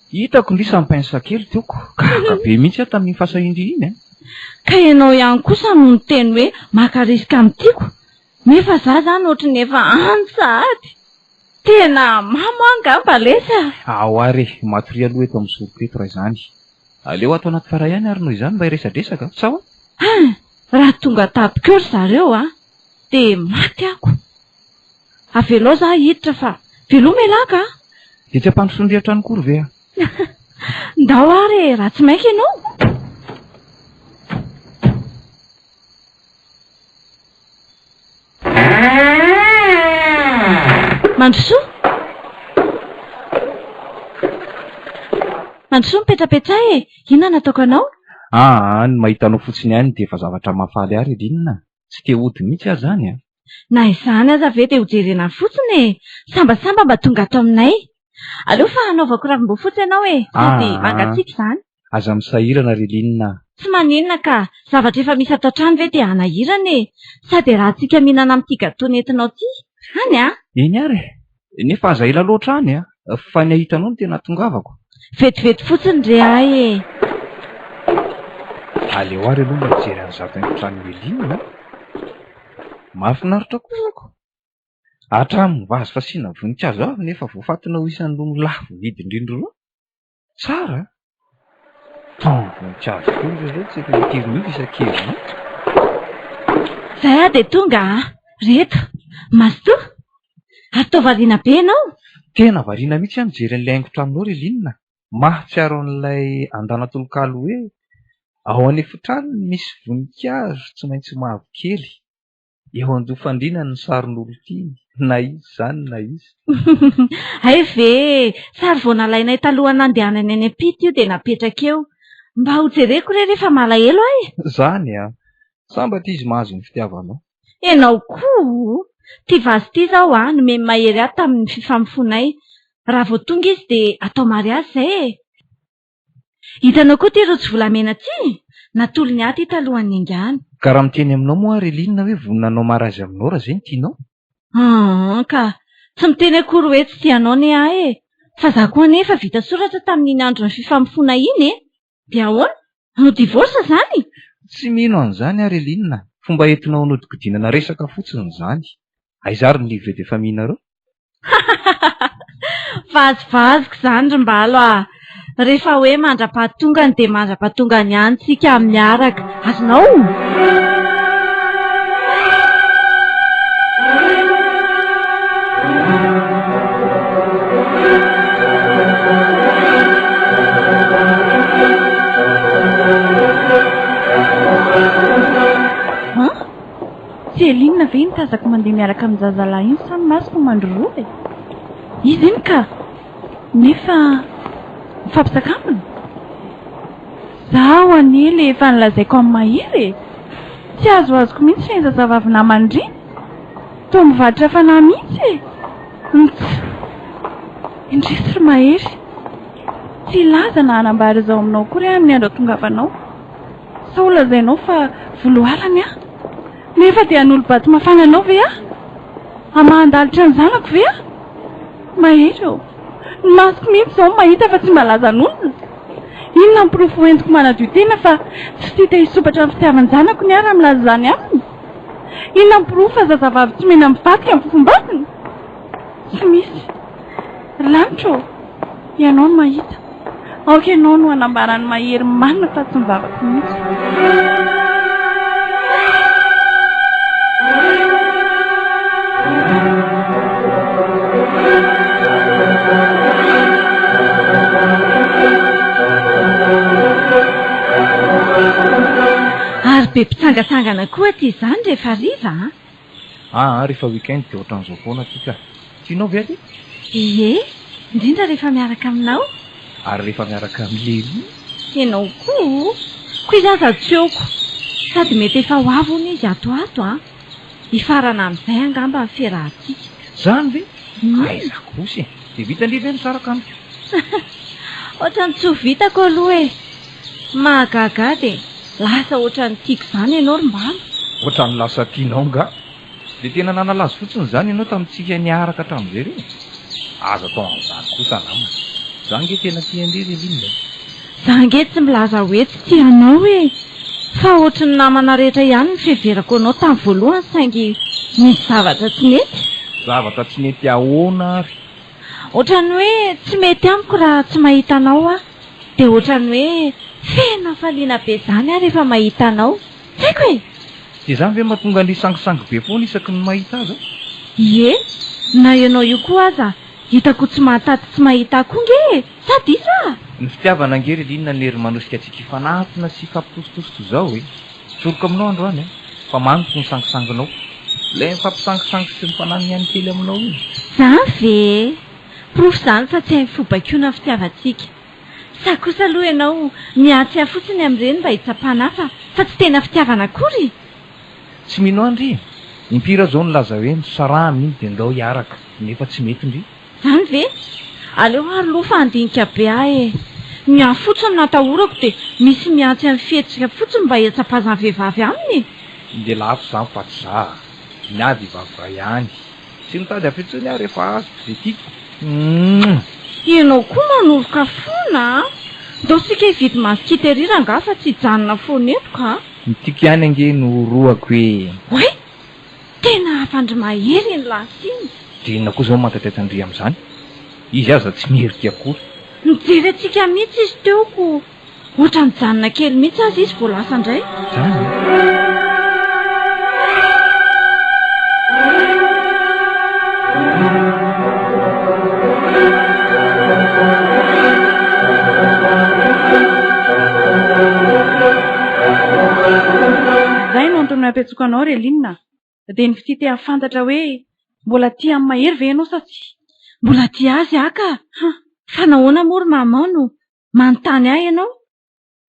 Hitako ndry sampainsa kely teoko. Gaga be mihitsy aho tamin'ny fasahindry iny. Ka ianao ihany kosa no niteny hoe maka risika amin'tiako. Nefa za zany ohatrany efa ansady. Tena mamo angamba lesa. Ao ary matory aloha eto amin'ny soropetra izany. Aleo ato anaty fara ihany ary noho izany mba hiresadresaka. Sao? Raha tonga tapikory zareo dia maty ako. Avelao za hiditra fa veloa melaka. Dia tsy ampandrosondriatra ny kory ve? Ndao ary raha tsy mainka ianao. Mandrosoa? Mandrosoa mipetrapetra e. Inona nataoko anao? Ny mahitanao fotsiny ihany dia efa zavatra mahafaly ary inona. Tsy te hody mihitsy aho zany Na izany aza ve dia hojerena fotsiny e. Sambasamba mba tonga ato aminay. Aleo fa anaovako ravim-boafotsy ianao e. Sady mangatsiaka izany. Aza misahirana Relinina. Tsy maninona ka. Zavatra efa misy ato an-trano ve dia hanahirana e. Sady raha tsika mihinana amin'ity gato nentinao ity. Any Eny ary. Nefa aza ela loatra any fa ny ahitanao no tena tongavako. Vetivety fotsiny re ahy e. Aleo ary aloha mba mijery an'izato haingo-trano Relinina. Mahafinaritra kosako. Hatramin'ny vazy fasiana voninkazo avy nefa voafatina ho isan'ny lafo vidy indrindra roa. Tsara. Voninkazo koa izao tsy efa mitirony isan-kevina. Zay dia tonga reto. Masto. Ary tao variana be ianao. Tena variana mihitsy aho mijery an'ilay haingo-tranonao Relinina. Mahatsiaro an'ilay andanatolokalo hoe ao anefotrano misy voninkazo tsy maintsy mavokely. Eo an-dofandriana ny sarin'olo ity, na izy zany na izy. Hay ve sary vao nalainay taloha nandehanany any ampita io dia napetraka eo. Mba ho jereko rehefa malahelo ahy. Zany sambatra izy mahazo ny fitiavanao. Ianao koa ty vasy ty zao nomeny mahery ahy tamin'ny fifamofonay. Raha vao tonga izy dia atao mariazy izay. Hitanao koa ty rojo volamena ty natolony ahy ty talohan'ny ingany. Ka raha miteny aminao moa Reline hoe voninanao mariazy aminao raha izay no tianao. Ka tsy miteny akory hoe tsy tianao ne ahy fa za koa anefa vita soratra tamin'iny andro ny fifamofona iny dia ahoana no divorce zany? Tsy mino an'izany Reline, fomba entinao hanodikodinana resaka fotsiny izany. Aizary ny livre de famille nareo. Vazivaziko zany Rimbalo rehefa hoe mandra-pahatongany dia mandra-pahatongany ihany tsika miaraka. Azonao? Selinina ve nitazako mandeha miaraka amin'ny zazalahy iny samy masoko mandroroa e? Izy iny ka nefa mifampisakambina. Zaho anely efa nilazaiko amin'ny mahery e. Tsy azoazoko mihitsy ny zazavavy namandriny. Toa mivarotra fanahy mihitsy e. Indrisy ry mahery. Tsy laza na hanambary izao aminao kory amin'ny andro atongavanao. Sao lazainao fa voloalany nefa dia an'olo-bato mafana anao ve amahandalitra ny zanako ve mahery ny masoko mihitsy izao mahita fa tsy malaza n'olona. Inona mipirofo entiko manadio tena fa tsy tita hisopatra amin'ny fitiavan'ny zanako ny raha milaza izany aminy. Inona mipirofo fa zazavavy tsy mena mivatika amin'ny fombatiny. Tsy misy lanitra ianao no mahita. Aoka ianao no hanambarany mahery manina fa tsy mivavaka mihitsy. Ary be mpitsangatsangana koa ty izany rehefa riva rehefa weekend dia ohatran'izao foana tika. Tianao ve aty? Indrindra rehefa miaraka aminao. Ary rehefa miaraka amin'ny Ianao koa izaza tseoko sady mety efa ho avy izy atoato hifarana amin'izay angamba ny fiarahantsika. Zany ve? Aiza kosy dia vitandriva ny saraka amiko. Ohatrany tsy ho vitako aloha mahagaga dia lasa ohatrany tiako izany ianao Rimbalo. Ohatrany lasa tianao nga. Dia tena nanalazo fotsiny izany ianao tamintsika niaraka hatramin'izay reo. Aza tao amin'izany kosa namana. Za nge tena tiandry Reline. Za nge tsy milaza hoe tsy tianao fa ohatrany namana rehetra ihany ny fiheverako anao tamin'ny voalohany saingy misy zavatra tsy mety. Zavatra tsy mety ahoana ary? Ohatrany hoe tsy mety amiko raha tsy mahita anao dia ohatrany hoe fena faliana be izany rehefa mahita anao. Haiko dia izany ve mahatonga any sangisangy be foana isaky ny mahita aza? Na ianao io koa aza hitako tsy mahataty tsy mahita koa nge sady isa. Ny fitiavana nge Reline nery manosika antsika hifanatona sy hifampitositosto izao Tsoroko aminao androany fa maniko ny sangisanginao. Ilay mifampisangisangy sy mifanany ihany kely aminao iny. Zany ve profo izany fa tsy hainy fobakiona ny fitiavantsika. Sa kosa aloha ianao miatsy ahy fotsiny amin'ireny mba hitsapana fa tsy tena fitiavana akory. Tsy mino andry. Impira zao nilaza hoe misarahana iny dia ndao hiaraka nefa tsy mety ndry. Zany ve? Aleo ary aloha fa andinika be ahy Ny fotsiny natahorako dia misy miantsy amin'ny fihetsika fotsiny mba hiatsapazana vehivavy aminy. Dia lafo izany fa tsy za. Miady vavaka ihany. Tsy mitady afitsiny aho rehefa azo dia tiako. Ianao koa manoroka fona. Ndao sika hividy masikiterira nga fa tsy hijanona foana eto ka. Ny tiako ihany ange no roako hoe tena afandry mahery ny lasiny. Dia inona koa izao mampataitandry amin'izany. Izy aza tsy miherika akory. Nijery antsika mihitsy izy teoko. Ohatra mijanona kely mihitsy azy izy vao lasa indray. fiantsokanao Relinina dia ny fititehany fantatra hoe mbola tia amin'ny mahery ve ianao sa tsy? Mbola tia azy aka. Fa nahoana mory mamanao no manontany ahy ianao?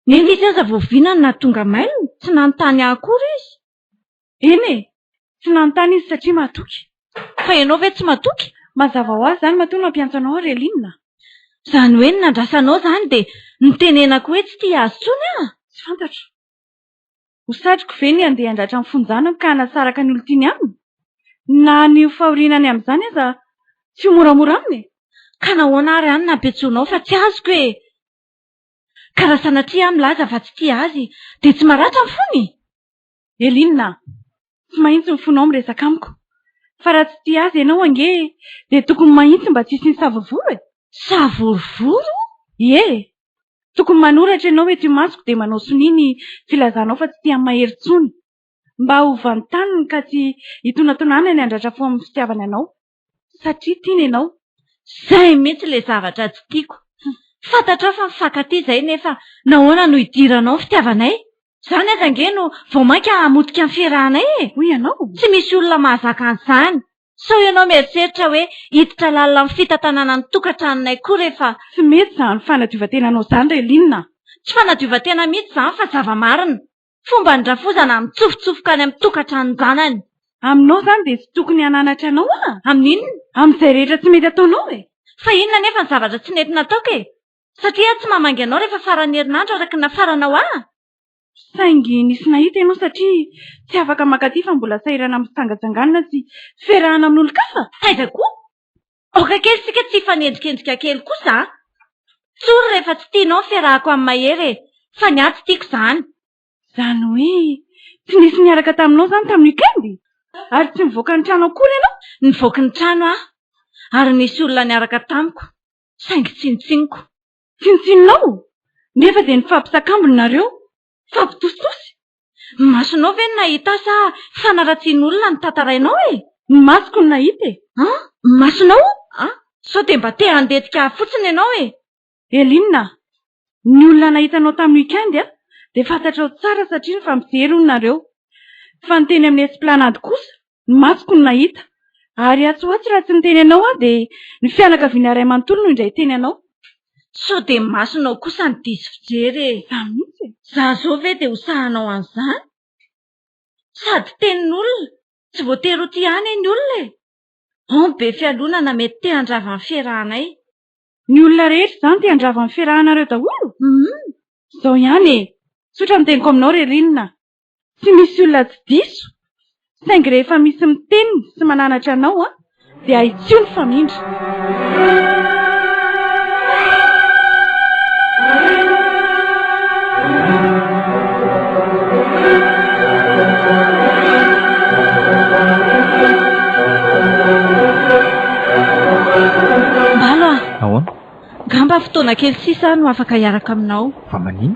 Neny izy aza voavinany na tonga mailona, tsy nanontany ahy akory izy. Eny e, tsy nanontany izy satria matoky. Fa ianao ve tsy matoky? Mazava ho azy izany matoa mampiantso anao Relinina. Izany hoe nandrasanao izany dia nitenenako hoe tsy tia azy tsony aho. Tsy fantatro. Ho satroko ve ny andeha handratra amin'ny fonjanako ka hanasaraka ny olon-tiany aminy? Na ny fahorinany amin'izany aza tsy ho moramora aminy. Ka nahoana ary any nampiantsoanao fa tsy azoko e. Ka raha sanatria milaza fa tsy tia azy dia tsy maratra ny fony. Relinina, tsy mahitsy ny fonao miresaka amiko. Fa raha tsy tia azy ianao ange dia tokony mahitsy mba tsy hisy ny savovoro e. Savovoro? Ie, tokony manoratra ianao eto masoko dia manao soniny filazanao fa tsy tia mahery tsony. Mba ho vantaniny ka tsy hitonantonana ny handratra fo amin'ny fitiavana anao. Satria tiana ianao. Izay mihitsy ilay zavatra tsy tiako. Fantatrao fa mifankatia izay nefa nahoana no hidiranao ny fitiavanay? Izany aza ange no vao mainka hamotika ny fiarahanay e. Hoy ianao? Tsy misy olona mahazaka an'izany. Sao ianao mieritreritra hoe hiditra lalina amin'ny fitantanana ny tokantranonay koa rehefa tsy mety izany fanadiovan-tenanao izany Relinina. Tsy fanadiovan-tena mihitsy izany fa zava-marina. Fomba ny rafozana mitsofotsofika any amin'ny tokantranon zanany. Aminao izany dia tsy tokony hananatra anao a. Amin'inona? Amin'izay rehetra tsy mety ataonao e. Fa inona nefa ny zavatra tsy nety nataoko e? Satria tsy mamangy anao rehefa farany herinandro araka ny nafaranao ahy. Saingy nisy nahita ianao satria tsy afaka mankaty fa mbola sahirana amin'ny fitsangatsanganana sy fiarahana amin'olon-kafa. Aiza koa? Aoka kely sika tsy hifanendrikendrika kely kosa. Tsory rehefa tsy tianao fiarahako amin'ny mahery e. Fa ny ahy tsy tiako izany. Izany hoe tsy nisy niaraka taminao izany tamin'ny weekend? Ary tsy nivoaka ny trano akory ianao? Nivoaka ny trano aho. Ary nisy olona niaraka tamiko. Saingy tsinotsinoko. Tsinotsinonao? Nefa dia nifampisakambina nareo? Fampitositosy? Masonao ve ny nahita sa fanaratsian'olona ny tantarainao e? Ny masoko ny nahita e. Masonao? Sao dia mba te handetika fotsiny ianao e. Relinina, ny olona nahitanao tamin'ny weekend dia fantatrao tsara satria rehefa mijery hono nareo. Fa ny teny amin'ny esplanade kosa, ny masoko ny nahita. Ary atsoatsy raha tsy niteny anao dia ny fianakaviana iray manontolo no indray teny anao. Sao dia masonao kosa ny diso fijery e. Za zao ve dia hosahanao an'izany? Sady tenin'olona, tsy voatery ho tia any ny olona e. Be fialonana mety te handrava ny fiarahanay. Ny olona rehetra izany te handrava ny fiarahanareo daholo? Izao ihany e. Sotra ny teniko aminao Relinina. Tsy misy olona tsy diso. Saingy rehefa misy miteniny sy mananatra anao dia ahitsio ny famindra. Gamba fotoana kely sisa no afaka hiaraka aminao. Fa manino?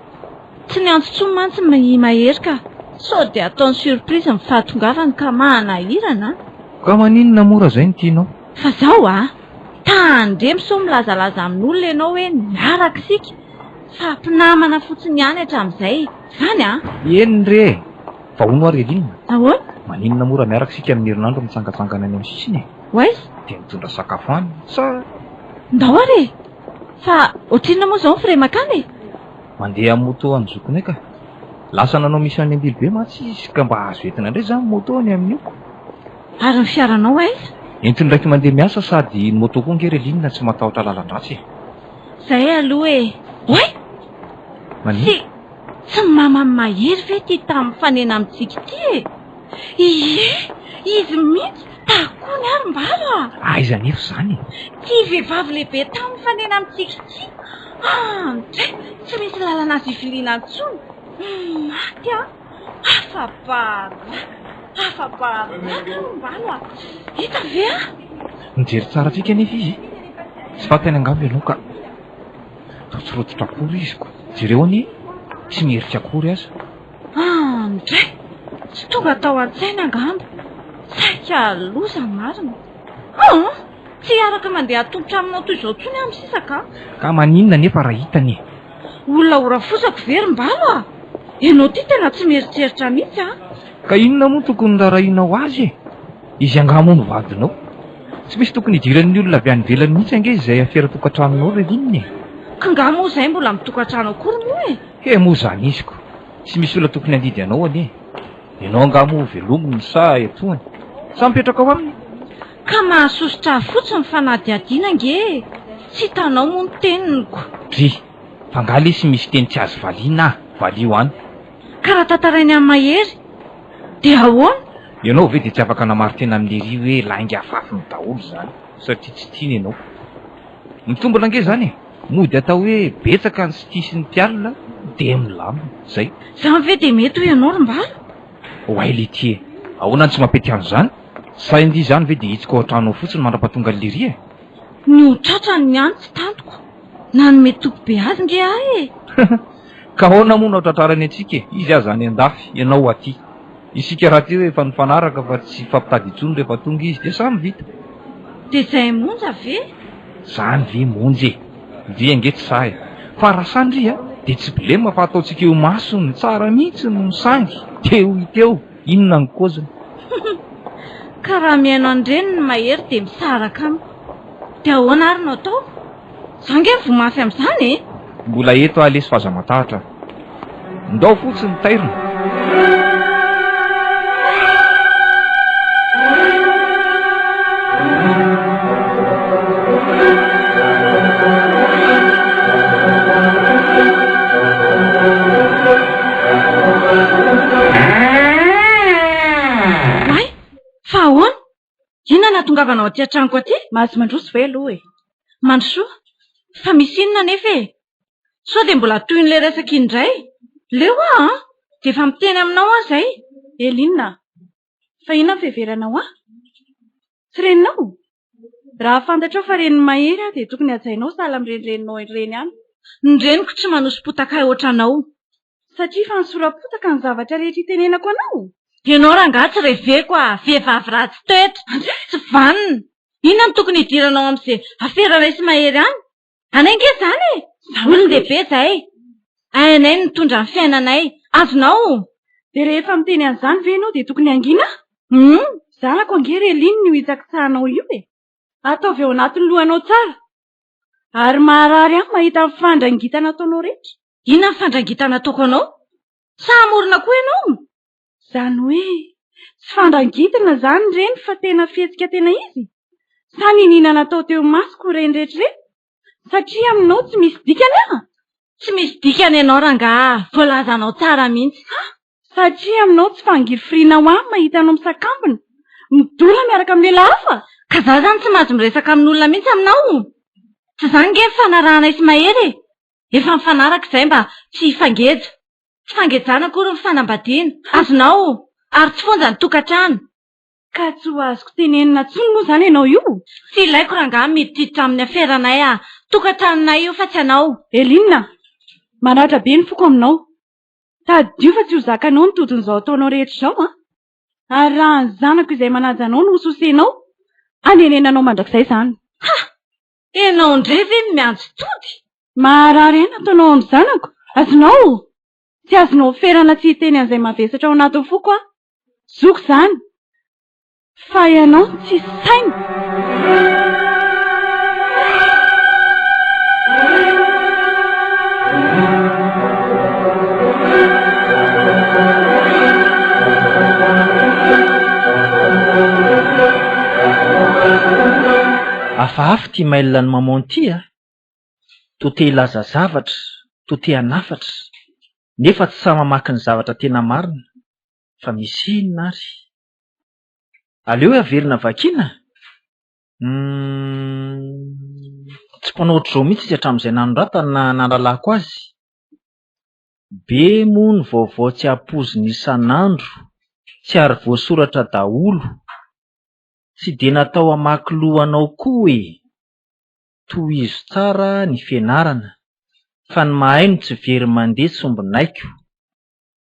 Tsy ny antso mantsy mahery ka. Sao dia ataony surprise ny fahatongavany ka manahirana. Ka maninona mora izay ny tianao? Fa zao tandremo so milazalaza amin'olona ianao hoe miaraka sika. Fa mpinamana fotsiny ihany hatramin'izay. Izany Eny re. Fa hono ary Relinina. Ahoana? Maninona mora miaraka sika amin'ny herinandro mitsangatsangana any amin'ny sisiny e? Oaizy? Dia mitondra sakafo any sa ndao ary. Fa ohatrinona moa izao ny firemakany e? Mandeha moto any zokony ka. Lasa nanao misy any ambily be matsy izy ka mba azo entina indray izany moto any amin'io. Ary ny fiaranao aiza? Entiny ndraiky mandeha miasa sady ny moto koa nge Relinina tsy matahotra lalan-dratsy. Izay aloha e. Oay! Tsy mahery ve ty tamin'ny fanena amintsika ty e? Ie, izy mihitsy takony ary mbala. Aiza nefa izany? Ty vehivavy lehibe tamin'ny fanena amintsika ty. Ndray, tsy misy lalana azy hiviliana intsony. Maty afa-baraka mbala. Hita ve Mijery tsara tsika nefa izy. Tsy fantany angamba ianao ka rotsirotsitra akory izy ko. Jereo any tsy mieritra akory aza. Ndray, tsy tonga tao an-tsaina angamba. Saika loza marina. Tsy araka mandeha tongotra aminao toy izao tsony amin'ny sisaka. Ka maninona nefa raha hitany? Olona ora fosako very mbalo Ianao ty tena tsy mieritreritra mihitsy Ka inona moa tokony rarahinao azy? Izy angamo no vadinao. Tsy misy tokony hidiran'ny olona avy any ivelany mihitsy ange izay afera tokantranonao re inony. Ka ngamo izay mbola mitokantrano akory moa e? Moa zany iziko. Tsy misy olona tokony handidy anao anie. Ianao angamo velominy sa etoany. Sa mipetraka ao aminy? Ka mahasosotra fotsiny fanadihadiana nge. Tsy hitanao moa ny teniniko. Ry, fangaly sy misy teny tsy azo valiana valio any. Ka raha tantarainy amin'ny mahery dia ahoana? Ianao ve dia tsy afaka namary tena amin'lery hoe lainga afafiny daholo zany satria tsy tiany ianao. Mitombona ange zany mody atao hoe betsaka ny sitisy ny mpialina dia milamy zay. Zany ve dia mety ho ianao rimbala? Hoay le tie, ahoana tsy mampety an'izany? Sa indy zany ve dia hitsika ao an-trano fotsiny mandrapatonga lery e? Ny otratra ny any tsy tantoko. Nanome toko be azy nge ahy e. Ka ahoana moa no tratrarany antsika e? Izy aza any andafy, ianao aty. Isika raha ty rehefa nifanaraka fa tsy fampitady intsony rehefa tonga izy dia samy vita. Dia izay monja ve? Zany ve monjy e? Ndry ange tsy sahy. Fa raha sandry dia tsy bilema fa ataontsika eo maso ny tsara mihitsy no sangy. Teo iteo, inona ny koziny? Ka raha mihaino andreny ny mahery dia misaraka amiko. Dia ahoana ary no atao? Zange ny vomafy amin'izany e? Mbola eto alesy fahazamatahatra. Ndao fotsiny ny tairina. Natongavanao aty an-tranoko aty? Mahazo mandroso ve aloha e? Mandrosoa? Fa misy inona nefa e? Sao dia mbola toy n'ilay resaka indray? Leo dia efa miteny aminao aho izay. Elinina, fa inona ny fiheveranao Tsy reninao? Raha fantatrao fa reniny mahery dia tokony hajainao sahala amin'irenireninao ireny ihany. Ny reniko tsy manosom-potaka ohatranao. Satria fa nisoram-potaka ny zavatra rehetra itenenako anao. Ianao rangaha tsy reveko vehivavy ratsy toetra. Tsy vanina. Inona no tokony hidiranao amin'izay aferanay sy mahery any? Anay nge izany e? Olon-dehibe izahay. Ainay no nitondra ny fiainanay. Azonao? Dia rehefa miteny an'izany ve ianao dia tokony angina? Zanako angery Elinina io hitsakitsahanao io e. Ataovy ao anatin'ny lohanao tsara. Ary maharary ahy mahita ny fandrangitana ataonao rehetra. Inona ny fandrangitana ataoko anao? Sa hamorona koa ianao? Zany hoe tsy fandrangitana zany reny fa tena fihetsika tena izy. Sa nininana atao teo masoko reny rehetrareny? Satria aminao tsy misy dikany aho. Tsy misy dikany ianao rangaha. Voalazanao tsara mihitsy. Satria aminao tsy fangirifrinao ahy mahita anao misakambina. Midola miaraka amin'ny lehilahy hafa. Ka za zany tsy mahazo miresaka amin'olona mihitsy aminao. Tsy zany nge fanarahanay sy mahery e. Efa mifanaraka izay mba tsy hifangeja. Tsy fangejana akory ny fanambadiana. Azonao ary tsy fonja ny tokantrano. Ka tsy ho azoko tenenina tsony moa zany ianao io. Tsy ilaiko rangaha mididitra amin'ny aferanay tokantranonay io fa tsy anao. Elinina, manatra be ny foko aminao. Tadio fa tsy ho zakanao ny todin'izao ataonao rehetra izao Ary raha ny zanako izay manaja anao no hososenao, anenenanao mandrakizay izany. Ianao indray ve miantso tody? Maharary aina ataonao amin'ny zanako. Azonao? Tsy azonao ferana tsy hiteny an'izay mavesatra ao anatin'ny foko Zoko izany. Fa ianao tsy saina. Hafahafa tia mailina ny mamono ty to te hilaza zavatra, to te hanafatra, nefa tsy sa mamaky ny zavatra tena marina, fa misy inona ary. Aleo averina vakiana? Tsy mpanao ohatr'izao mihitsy izy hatramin'izay nanoratana na nandralako azy. Be moa ny vaovao tsy hampoziny isan'andro, tsy ary voasoratra daholo. Tsy dia natao hamaky lohanao koa e. Tohizo tsara ny fianarana, fa ny mahay no tsy very mandeha tsombinaiko.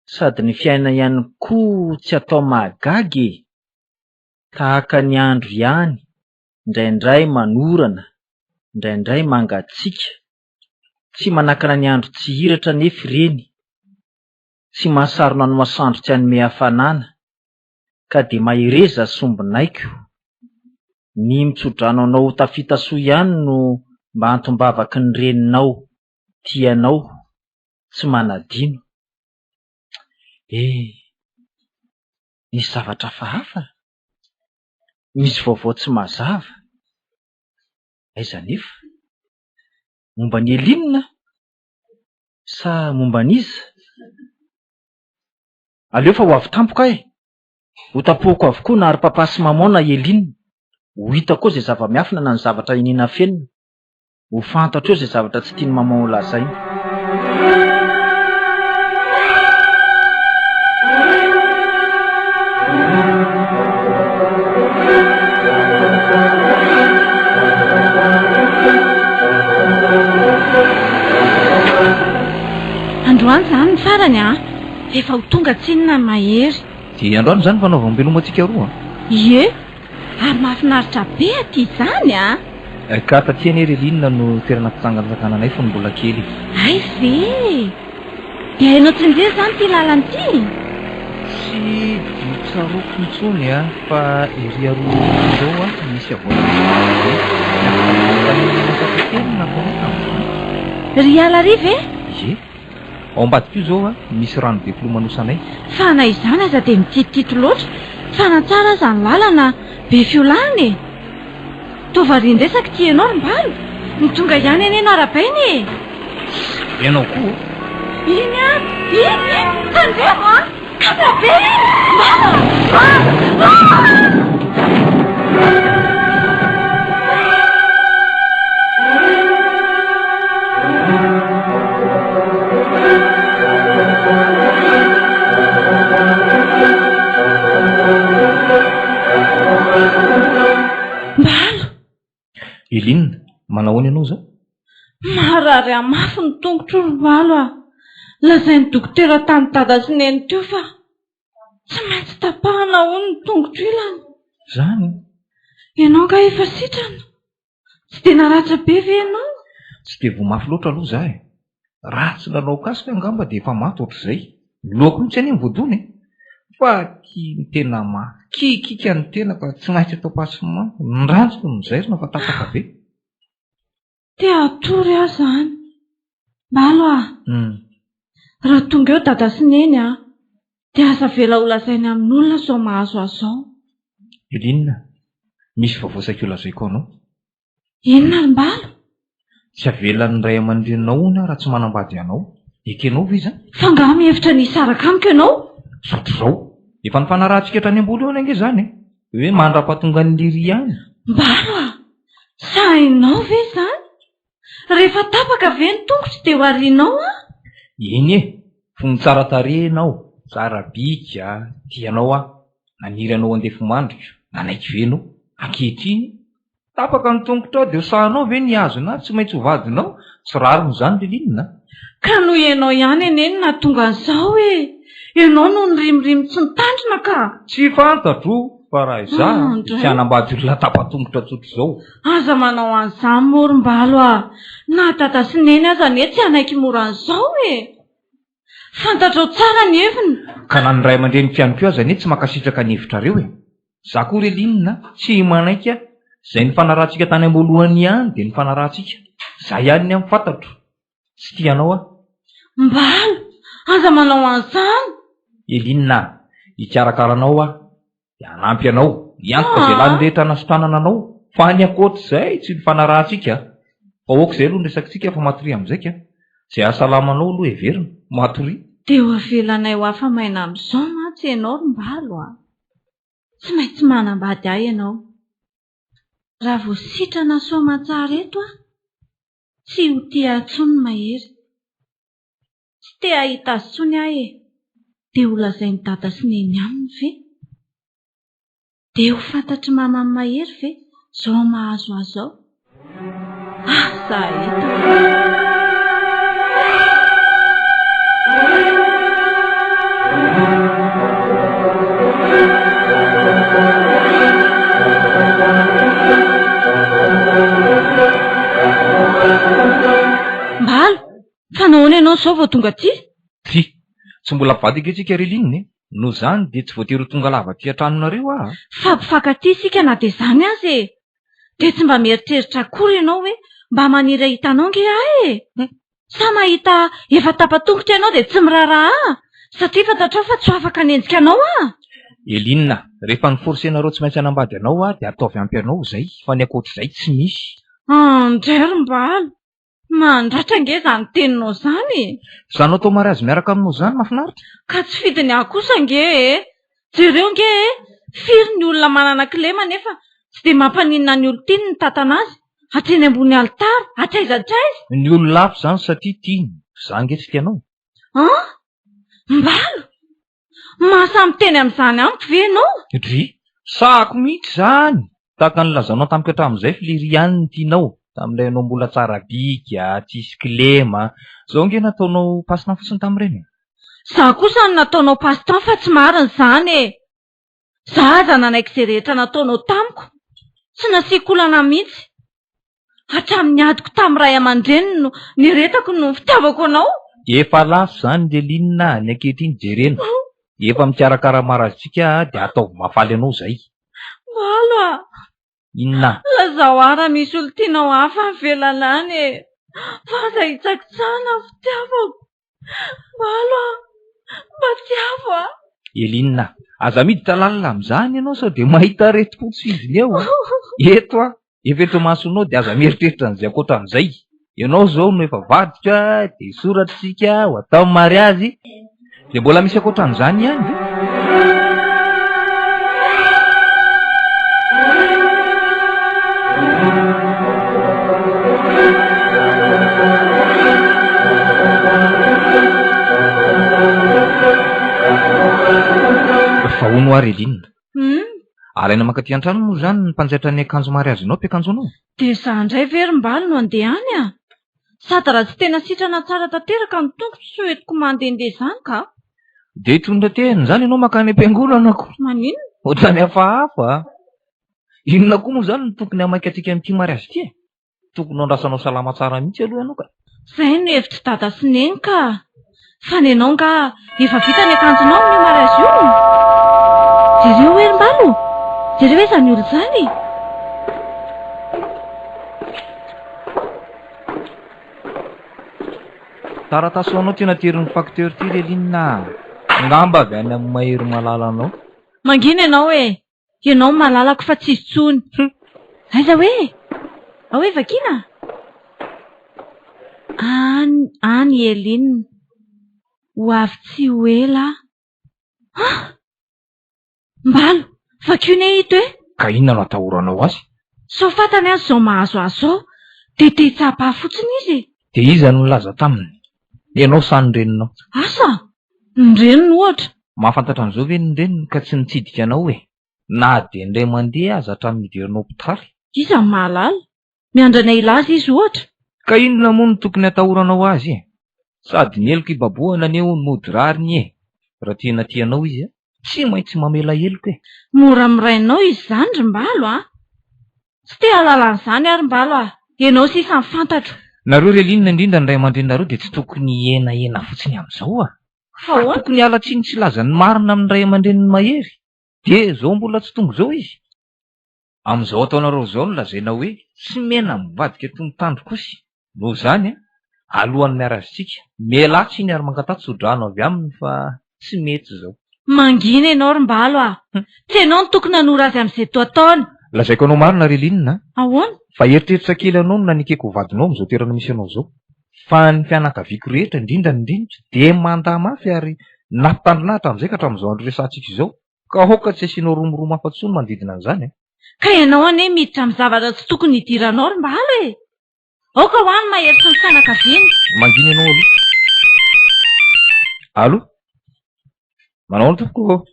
Sady ny fiaina ihany koa tsy atao mahagaga e. Tahaka ny andro ihany, indraindray manorana, indraindray mangatsiaka. Tsy manakana ny andro tsy hiratra nefa ireny. Tsy mahasarona ny masoandro tsy hanome hafanana, ka de mahireza sombinaiko. Ny mitsodrano anao tafita soa ihany no mba antombavaky ny reninao tianao tsy manadino. Misy zavatra fahafa, misy vaovao tsy mazava. Aiza nefa? Momba ny Elinina sa momba n'iza? Aleo fa ho avy tampoka ho tapohako avokoa na ary-papa sy maman na Elinina. Ho hitako zay zava-miafina na ny zavatra inina fenina. Ho fantatro zay zavatra tsy tiany maman ho lazaina. Androany zany ny farany efa ho tonga tsinona mahery. Dia androany zany fanaovam-beloma antsika roa. Ie, ary mahafinaritra be aty zany Ka taty anie Elinina no toerana fitsangana tanànanay fa mbola kely. Ay ve? Dia hainao tsinjery zany ty lalany ty? Tsy ditsaroko intsony fa ery aroa izao misy Ry Alarive? Ie. Ao ambadika io zao misy rano be filomanosanay. Fa na izany aza dia mitititito loatra fa na tsara aza ny lalana be fiolany. Tovarin resaka ty ianao Rimbalo, ny tonga ihany eny arabainy. Ianao koa? Iny tandremo kadabe. Elinina, manahoana ianao zao? Marary amafy ny tongotro Rimbalo lazain'ny dokotera tany dada sy neny teo fa tsy maintsy tapahana hono ny tongotro ilany. Zany? Ianao ka efa sitrana? Tsy tena ratsy be ve ianao? Tsy de vomafy loatra aloha za ratsy lalao kasika angamba de efa maty ohatr'izay. Loako mitsy any voadony fa ny tena makikika ny tena ka tsy maintsy atao pasimento. Ny rantsiko mizairina fa tapaka be. Te atory aho zany. Mbalo raha tonga eo dada sy neny dia asa vela ho lazainy amin'olona sao mahazo azao. Elinina, misy vaovao saika ho lazaiko anao. Inona Rimbalo? Tsy avelan'ny ray aman-drenao ona raha tsy manambady anao. Ekenao ve izany? Fa ngaha mihevitra nisaraka amiko ianao? Sotro zao. Efa nifanarahantsika hatrany ambolo eo ange zany hoe mandra-pahatonga ny liry ihany. Mbalo sa hainao ve zany? Rehefa tapaka ve ny tongotro dia ho arianao Eny fony tsara tarehinao, tsara bika, tianao naniry anao andefo mandrika, nanaiky venao, ankehitriny tapaka ny tongotra ao dia sahanao ve ny azona tsy maintsy hovadinao, tsy rariny zany Elinina. Ka no ianao ihany eneny na tonga an'izao ianao no nyrimorimo tsy nitandrina ka. Tsy fantatro fa raha izaho tsy hanambady olona tapa-tongotra tsotro zao. Aza manao an'izany moa Rimbalo na dada sy neny aza anie tsy hanaiky mora an'izao fantatrao tsara ny heviny. Ka na ny ray aman-dreny fianoko aza anie tsy makasitraka ny hevitrareo za koa Elinina tsy manaiky zay ny fanarahantsika tany am-boalohany ihany dia ny fanarahantsika zay ihany ny amin'ny fantatro. Tsy tianao Mbalo aza manao an'izany. Elinina, hikarakaranao dia hanampy anao iantoka zay lany rehetra nasotanana anao fa ny akoatr'izay tsy ny fanarahantsika fa oak'izay aloha ny resakintsika fa matory amin'izay zay ahasalamanao aloha heverina matory. Dia ho avelanay ho afamaina amin'izao mantsy ianao Rimbalo tsy maintsy manambady ahy ianao. Raha vao sitrana soa aman-tsara eto tsy ho tia atsony mahery. Tsy te ahita azy tsony ahy dia ho lazainy dada sy neny aminy ve? Dia ho fantatry mamany mahery ve zao mahazo azao? Zahita. Mbalo, fa nahoana ianao sao vao tonga aty? Tsy mbola vady ange tsika Elinina no zany dia tsy voatery ho tonga lava ty an-tranonareo ah. Fampifankaty isika na dia izany azy e. Dia tsy mba mieritreritra akory ianao hoe mba maniry hitanao nge ahy e. Sa mahita efa tapatongotra ianao dia tsy miraharaha satria fantatrao fa tsy ho afaka nendrika anao ah. Elinina, rehefa ny forsenareo tsy maintsy hanambady anao ah dia ataovy ampy anao izay fa ny akoatr'izay tsy misy. Andrerim-balo mandratra nge izany teninao izany. Izanao tao mariazy miaraka aminao izany mahafinaritra. Ka tsy fidiny aho kosa nge e. Jereo nge e, firy ny olona manana kilema nefa tsy dia mampaninona ny olon-tiny ny tatana azy hatreny ambony alitara hatraizatraiza. Ny olona lafo izany satria tiany za nge tsy tianao. Mbalo mahasamy teny amin'izany amiko ve ianao? Dry sahako mihitsy izany tahaka ny lazanao tamiko hatramin'izay filiry ihany ny tianao tamin'ilay anao mbola tsara bika tsisy kilema. Zao nge nataonao pasina fotsiny tamin'ireny. Za kosa ny nataonao pastan fa tsy marina izany e. Za aza nanaiky izay rehetra nataonao tamiko tsy nasiako olana mihitsy. Hatramin'ny adiko tamin'ny ray aman-dreny no niretako no fitiavako anao. Efa lafo izany Lelinina, ny ankehitriny jerena. Efa mikarakara marazitsika dia ataovy mafaly anao izay. Mbalo a. Inona? Lazao ara misy olo tianao hafa ny velalany e. Fa aza hitsakitsahana fitiavako. Mbalo a, mba tiavo a. Elinina, aza miditra lalina amin'izany ianao sao dia mahita retim-po tsy iziny eo. Eto a, efa eto masonao dia aza mieritreritra an'izay akoatra an'izay. Ianao zao no efa vaditra dia soratsika ho atao mariazy dia mbola misy akoatra an'izany ihany ve? Fa hono ary Elinina. Alaina makaty an-trano moa izany ny mpanjaitra ny akanjo mariazinao mpiakanjonao. Dia izaho indray verim-balo no andehany a. Sady raha tsy tena sitrana tsara tanteraka ny tongotra sy hoentiko mandehandeha izany ka. Dia hitondra teny izany ianao makany am-piangonana ko. Maninona? Ohatrany hafahafa. Inona koa moa izany no tokony hamaika antsika amin'ity mariazy ity e? Tokony andrasanao salama tsara mihitsy aloha ianao ka. Izay no hevitry dada sy neny ka. Fa ny ianao nga efa vita ny akanjonao amin'ny mariazy io. Jereo verim-balo. Jereo hoe izany olo izany. Taratasy ho anao tena terin'ny facteur ty Lelinina. Ngamba avy any amin'ny mahery malala anao. Mangina ianao e. Ianao malalako fa tsy tsony. Aiza hoe? Ahoe vakina? Any Elinina. Ho avy tsy ho ela. Mbalo, vakina ito e? Ka inona no atahoranao azy? So fatany azy zao mahazo azo ao. Dia te-tsapa fotsiny izy. Dia iza no laza taminy? Ianao sa ny reninao? Asa? Ny reniny ohatra. Mahafantatra an'izao ve ny reniny ka tsy nitsidika anao e? Na dia indray mandeha aza hatramin'ny idiranao pitary. Iza ny mahalala? Miandrana ilaza izy ohatra. Ka inona moa no tokony atahoranao azy e? Sady ny eloko ibaboana aneo mody rariny e. Raha tena tianao izy tsy maintsy mamela eloko e. Mora mirainao izy izany ry-mbalo a. Tsy te halalan'izany ary mbalo a. Ianao sisa mifantatro. Nareo Lelinina indrindra ny ray aman-dreninareo dia tsy tokony ena fotsiny amin'izao a. Fa tokony halatriny tsy lazany marina amin'ny ray aman-dreniny mahery. Dia zao mbola tsy tonga izao izy. Amin'izao ataonareo izao no lazaina hoe tsy mena mivadika toy ny tandro kosa. Noho izany alohan'ny miarazitsika mialatsy iny ary mankatatso sodrano avy aminy fa tsy mety izao. Mangina ianao ry-mbalo a. Tsy ianao no tokony hanora azy amin'izay toa ataony. Lazaiko anao marina Lelinina. Ahoana? Fa eritreritra kely anao no nanikeko vadinao amin'izao toerana misy anao izao. Fa ny fianakaviako rehetra indrindra dia mandahy mafy ary nampitandrinahitra amin'izay ka hatramin'izao andro resantsika izao. Ka aoka tsy asianao romoromo afa-tsy ny manodidina an'izany. Ka ianao anie miditra amin'ny zavatra tsy tokony hidiranao ry-mbalo e. Aoka ho any mahery sy ny fianakaviany. Mangina ianao aloha. Alo? Manao ny tompoko?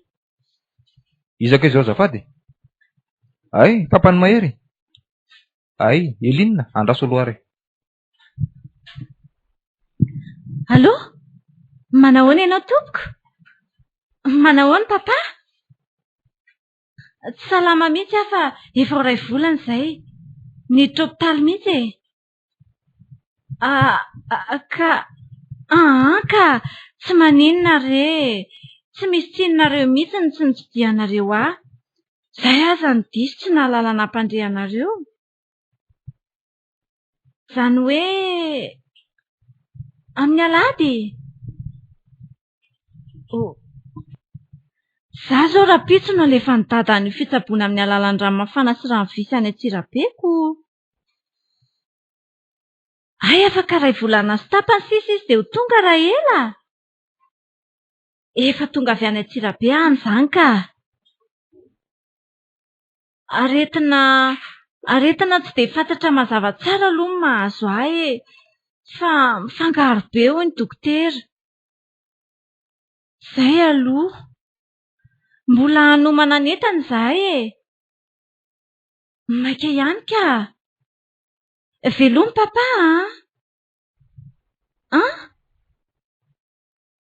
Izaka izao azafady? Ay, papany mahery. Ay, Elinina, andraso aloha ary. Allo? Manahoana ianao tompoko? Manahoana papa? Tsy salama mihitsy aho fa efa ho ray volana izay. Niditra hopitaly mihitsy e. Ka tsy maninona re. tsy misy tsinonareo mihitsy ny tsy nitsidihanareo ahy. Izay aza ny diso tsy nahalala nampandrehanareo. Izany hoe amin'ny alady. Za zao rapitso no alefa ny dada ny fitsaboana amin'ny alalan'ny ranomafana sy ranovisy any Antsirabeko. Ay, afaka ray volana sy tapany sisa izy dia ho tonga raha ela. Efa tonga avy any Antsirabe any izany ka. Aretina tsy dia fantatra mazava tsara aloha ny mahazo ahy fa mifangaro be hoy ny dokotera. Izay aloha. Mbola hanomana n'entana izahay Maika ihany ka. Velomy papa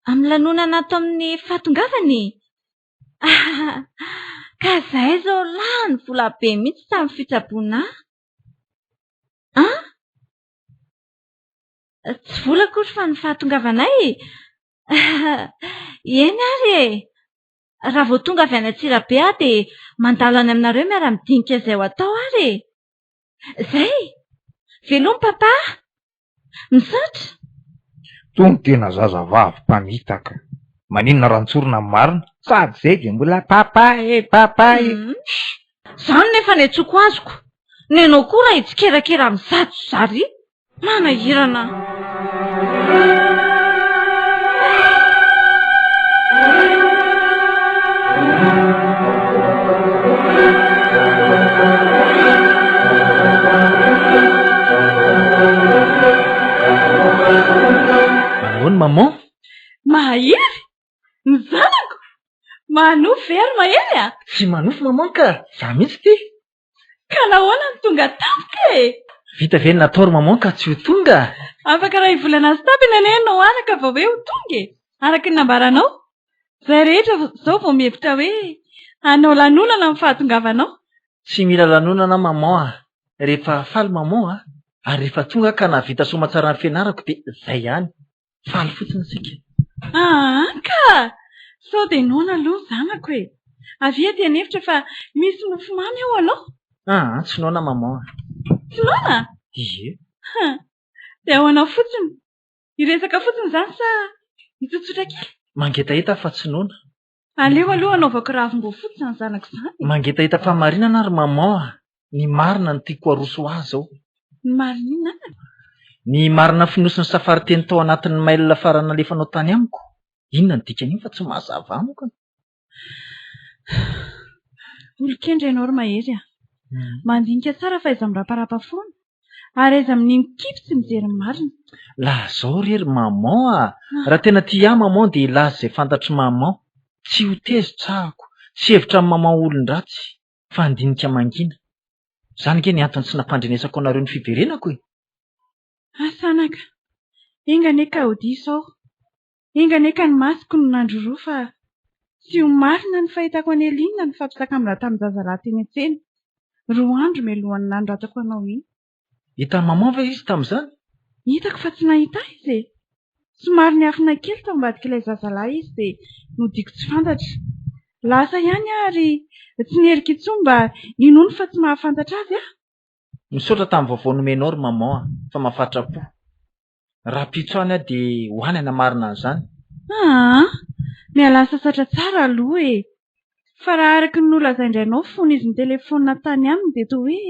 amin'ny lanonana ato amin'ny fahatongavany. Ka izay zao lany vola be mihitsy tamin'ny fitsaboana. Tsy vola akory fa ny fahatongavanay. Eny ary raha vao tonga avy any Antsirabe aho dia mandalo any aminareo miara-midinika izay ho atao ary. Izay. Velomy papa. Misaotra. Tony tena zazavavy mpamitaka. Maninona rantsorona marina sady zay dia mbola papay. Izany nefa ny antsoko azoko. Nenao koa raha hitsikerakera mizato zary. Manahirana. Ahoana maman? Mahery? Ny zanako? Manofo very mahery a? Tsy manofo maman ka. Za mihitsy ty. Ka nahoana ny tonga tampoka e? Vita ve nataoro maman ka tsy ho tonga? Afaka raha ivolana sy tapy nenao araka vao hoe ho tonga e. Araka ny nambaranao. Zay rehetra zao vao mihevitra hoe hanao lanonana amin'ny fahatongavanao. Tsy mila lanonana maman. Rehefa faly maman ary rehefa tonga ka navita somatsara ny fianarako dia izay ihany. Faly fotsiny isika. Ka sao dia noana aloha zanako e. Avia dia nevitra fa misy mofo mamy ao aloha. Tsy noana maman. Tsy noana? Ie. Dia ahoana fotsiny? Iresaka fotsiny izany sa hitsotsotra kely? Mangetaheta fa tsy noana. Aleo aloha anaovako ravim-boa fotsiny ny zanako izany. Mangetaheta fa marinana ary maman. Ny marina no tiako aroso azy zao. Ny marina? Ny marina finosiny safary teny tao anatin'ny mail farana alefanao tany amiko. Inona ny dikan'iny fa tsy mazava amiko. Olon-kendra ianao ry mahery a. Mandinika tsara fa iza miraparapa foana. Ary iza amin'iny kipy tsy mijery marina. La zao rery maman. Raha tena tia maman dia laza izay fantatry maman. Tsy ho tezo tsahako. Tsy hevitra amin'ny maman olon-dratsy. Fa andinika mangina. Zany nge ny antony tsy nampandrenesako anareo ny fiverenako e. Sanaka. Enganeka ho diso aho. Enganeka ny masiko no nandroroa fa tsy ho marina ny fahitako any Elinina ny fampisakamina tamin'ny zazalahy teny an-tsena. 2 andro mialohan'ny nandratako anao iny. Hitan'ny maman ve izy tamin'izany? Hitako fa tsy nahita izy e. Somary niafina kely tao ambadik'ilay zazalahy izy dia nodiko tsy fantatra. Lasa ihany ary tsy nerika intsony mba inono fa tsy mahafantatra azy aho. Misaotra tamin'ny vaovao nomenao ry maman fa mahafatra-po. Raha pitso any aho dia ho any marina an'izany. Miala sasatra tsara aloha e. Fa raha araka ny nolazaindrainao fony izy ny telefonina tany aminy dia toa hoe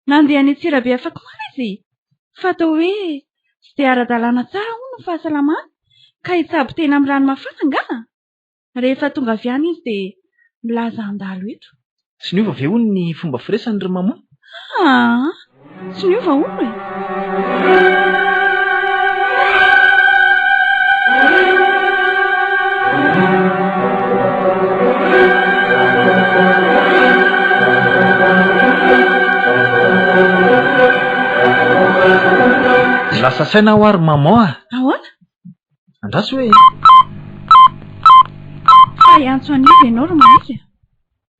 nandeha any Antsirabe afaka mara izy. Fa toa hoe tsy dia ara-dalàna tsara hono ny fahasalamana ka hitsabo tena amin'ny rano mafana nga. Rehefa tonga avy any izy dia milaza andalo eto. Tsy niova ve hono ny fomba firesany ry maman? Tsy niova hono e. Lasa saina ho ary maman. Ahoana? Andraso hoe fa iantso an'izy ianao ry mahery.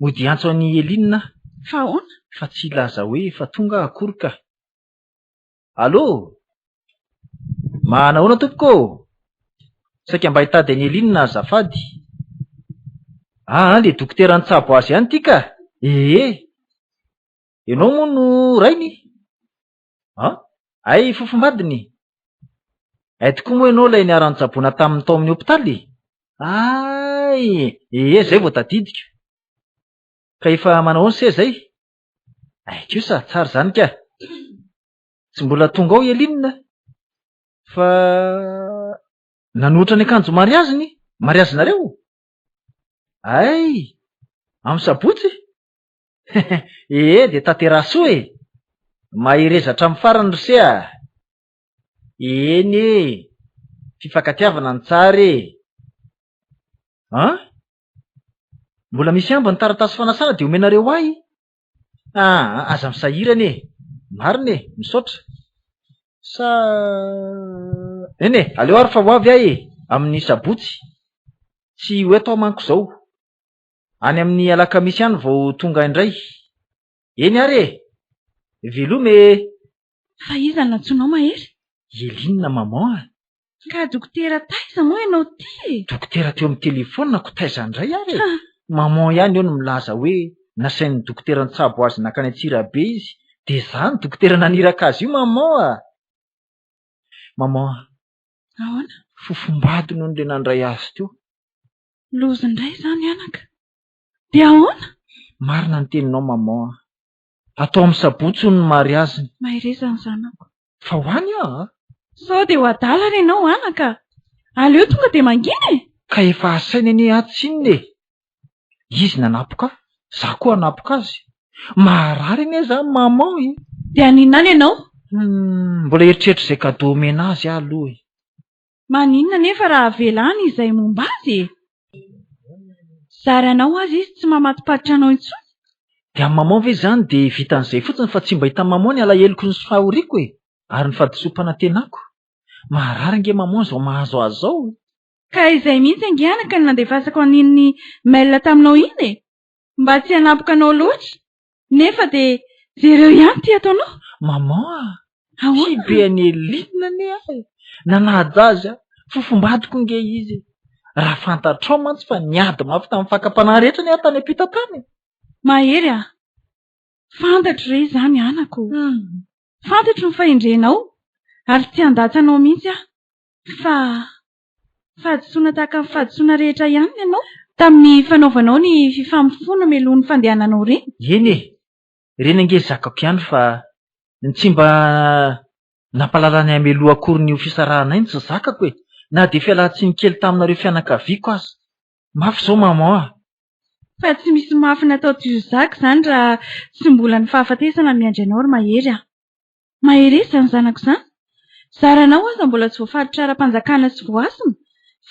mody antso an'i Elinina. Fa ahoana? Fa tsy laza hoe efa tonga akory ka. Allo? Manahoana tompoko? Saika mba hitady an'i Elinina azafady. Le dokotera Ntsabo azy ihany ity ka. Ianao moa no rainy? Ay fofombadiny. Tokoa moa ianao ilay niara-nitsaboana tamin'ny tao amin'ny hopitaly? Zay vao tadidiko. Ka efa manao ny se zay? Kosa tsara zany ka. Tsy mbola tonga ao Elinina. Fa nanoatra ny akanjo mariaziny? Mariazinareo? Amin'ny sabotsy? De tanterasoa e. Mahirezatra amin'ny farany rosea. Eny fifankatiavana ny tsara e. Mbola misy ambany taratasy fanasana de omenareo ahy. Aza misahirana e. Marina e, misaotra. Aleo ary fa ho avy ahy e, amin'ny sabotsy. Tsy ho eto manko zao. Any amin'ny alakamisy ihany vao tonga indray. Eny ary e. Velome. Fa iza nantsoinao Mahery? Elinina maman. Ka dokotera Taiza moa ianao ty? Dokotera teo amin'ny telefaonina ko Taiza indray ary. Maman ihany eo no milaza hoe nasain'ny dokotera Ntsabo azy nakany Antsirabe izy. De zany dokotera naniraka azy io maman. Maman. Ahoana? Fofombady noho le nandray azy teo. Loza indray zany anaka. De ahoana? Marina ny teninao maman. Atao amin'ny sabotsy ny mariaziny. Mahirezana zanako. Fa hoany Sao de ho adala renao anaka. Aleo tonga de mangina e. Ka efa asaina eny atsinina e. Izy nanapoka, za koa anapoka azy. Maharary ene zany maman e. De aninona ianao? Mbola eritreritra izay kadô omena azy aloha e. Maninona nefa raha velany izay momba azy e. Zaranao azy izy tsy mamatiparitra anao intsony. De amin'ny maman ve zany de vitan'izay fotsiny fa tsy mba hita maman ny alaheloko ny fahoriako e. Ary ny fahadisompana tenako. Maharary nge maman zao mahazo azy zao. Ka izay mihitsy angianaka ny nandefasako an'iny mail taminao iny e. Mba tsy hanapoka anao loatra. Nefa de zereo ihany ty ataonao. Maman, tsy be any Elinina ne ahy. Nanaja azy fofombadiko nge izy. Raha fantatrao mantsy fa niady mafy tamin'ny fakapanahy rehetra ne tany ampita tany. Mahery fantatro re zany anako. Fantatro ny fahendrenao. Ary tsy andatsanao mihitsy fa fahadisoana tahaka ny fahadisoana rehetra ihany ianao. Tamin'ny fanaovanao ny fifamofoana melohan'ny fandehananao reny. Eny reny ange zakako ihany fa tsy mba nampalalany ameloha akory ny fisarahanay ny tsy zakako e. Na de fialatsiny kely taminareo fianakaviako azy. Mafy zao maman. Fa tsy misy mafy natao toy zaka zany raha tsy mbola ny fahafatesana miandry anao ry Mahery Mahery zany zanako zany. Zaranao aza mbola tsy voafaritra ara-panjakana sy voasina.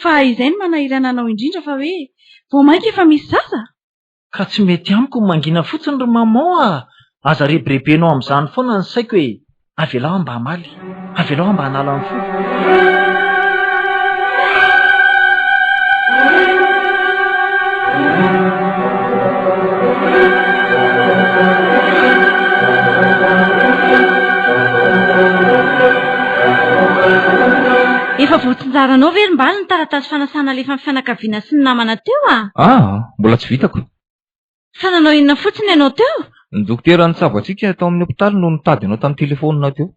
Fa izay ny manahirana anao indrindra fa hoe vao mainka efa misy zaza. Ka tsy mety amiko mangina fotsiny ry maman. Aza rebirebenao amin'izany foana ny saiko hoe avelao mba hamaly. Avelao mba hanala ny fo. Efa voatsinjaranao very mbala ny taratasy fanasana lefa ny fianakaviana sy ny namana teo mbola tsy vitako. Fa nanao inona fotsiny ianao teo? Ny dokotera Ntsabo antsika tao amin'ny hopitaly no nitady anao tamin'ny telefonina teo.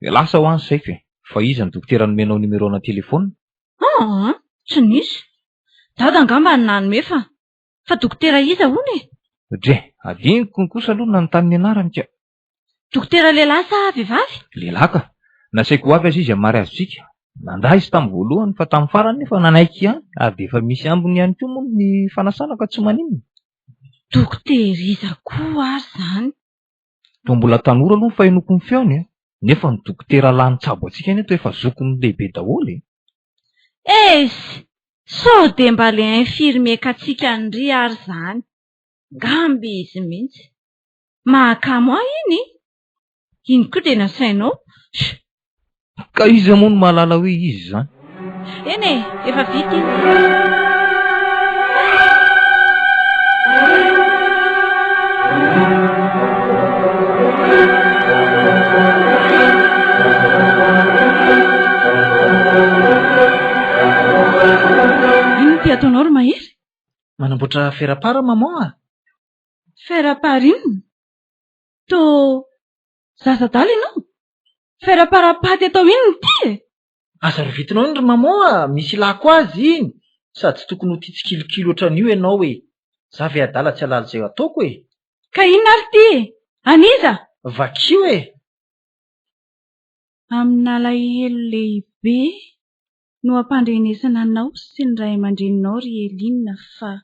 De lasa ho any saiko e. Fa izy ny dokotera nomenao numerona telefonina. Tsy nisy. Dada angamba nanome fa dokotera iza hono e? Dre, adiniko ny kosa aloha nanontany ny anarany ka. Dokotera lehilahy sa vehivavy? Lehilahy ka. Nasaiko avy azy izy amary azontsika. Nandà izy tamin'ny voalohany fa tamin'ny farany nefa nanaiky ihany. Ary de efa misy ambiny ihany koa moa ny fanasana ka tsy maninona. Dokotera iza koa ary zany. To mbola tanora aloha ny fahenoko ny feony nefa ny dokotera lahy Ntsabo antsika neto efa zokony lehibe daholo e. Sao de mba le infirmier katsika andry ary zany. Gamby izy mihitsy. Mahakamo iny. Iny koa de nasainao. Ka izy moa no mahalala hoe izy zany. Eny efa vita iny. Ino ty ataonao ry Mahery? nanamboatra ferapara maman? Feraparinina? To zazadala ianao? Feraparapaty atao inona ty? Aza rovitinao iny ry maman, misy ilako azy iny. Sady tsy tokony ho tia tsikilokilo ohatran'io ianao e. Za ve adala tsy halala izay ataoko e. Ka inona ary ty? Aniza? Vakio e. Amin'ny alahelo lehibe no ampandrenesana anao sy ny ray aman-dreninao ry Elinina fa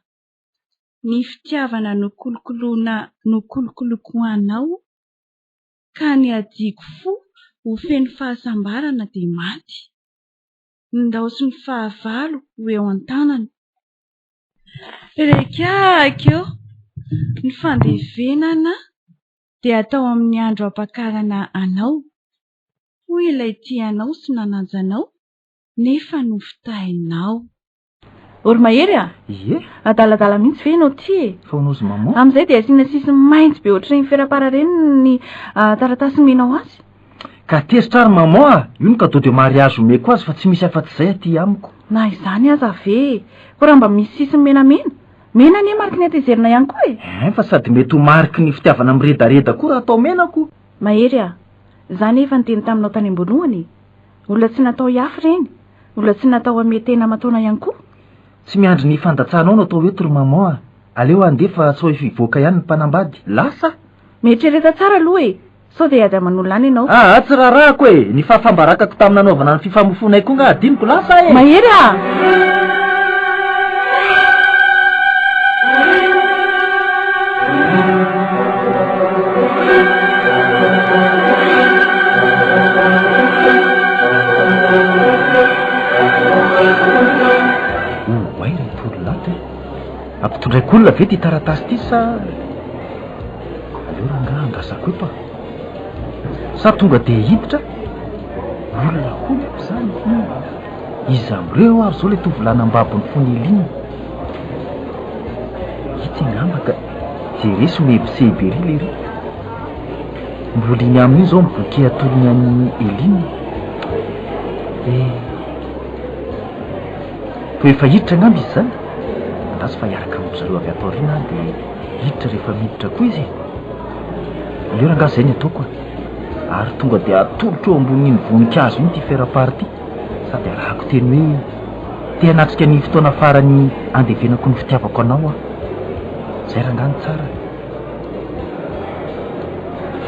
ny fitiavana nokolokolokoanao ka ny adiako fo ho feno fahasambarana dia maty. Ny ndao sy ny fahavalo ho eo an-tanany. Rekako ny fandevenana dia atao amin'ny andro ampakarana anao. Hoy ilay tianao sy nananjanao nefa nofitahinao. Oromahery a? Ie? Adaladala mihitsy ve ianao ty e? Faonozy maman? Amin'izay dia asiana sisiny mainty be ohatrany ferapara reny ny taratasy menao azy. Ka tezitra ary maman, io ny cadeau de mariage omeko azy fa tsy misy afa-tsy izay aty amiko. Na izany aza ve? Ko raha mba misy sisiny menamena? Mena anie mariky ny atezerina ihany koa e? Fa sady mety ho mariky ny fitiavana miredareda koa raha atao menako. Mahery a, izany efa niteny taminao tany am-boalohany. Olona tsy natao hiafy reny. Olona tsy natao hametena aman-taona ihany koa. Tsy miandry ny fandatsahanao no atao eto ry maman. Aleo andefa sao efa hivoaka ihany ny mpanambady. Lasa? Mietrereta tsara aloha e. Sao dia ady aman'olona any ianao. Tsy rarahako e. Ny fahafambarakako tamin'ny nanaovana ny fifamofonay koa nga adiniko lasa e. Mahery a! Ampitondraiko olona ve ty taratasy ty sa aleo raha nga angasako eto sa tonga dia hiditra olona holako zany izy amreo ary zao le tovolanam-babony fony Elinina hitsy ngamba ka jeresy mebiseibery le ry mbola iny amin'iny zao miboky atolony an'ny Elinina to efa hiditra ngamba izy zany andazy fa hiaraka amiko zareo avy atao rina dia hiditra rehefa miditra koa izy aleo raha ngazy zay ny ataoko ary tonga dia atolotra eo ambonin'iny voninkazo iny ty ferapary ty sady arahako teny hoe te hanatrika ny fotoana farany andevenako ny fitiavako anao zay raha ngany tsara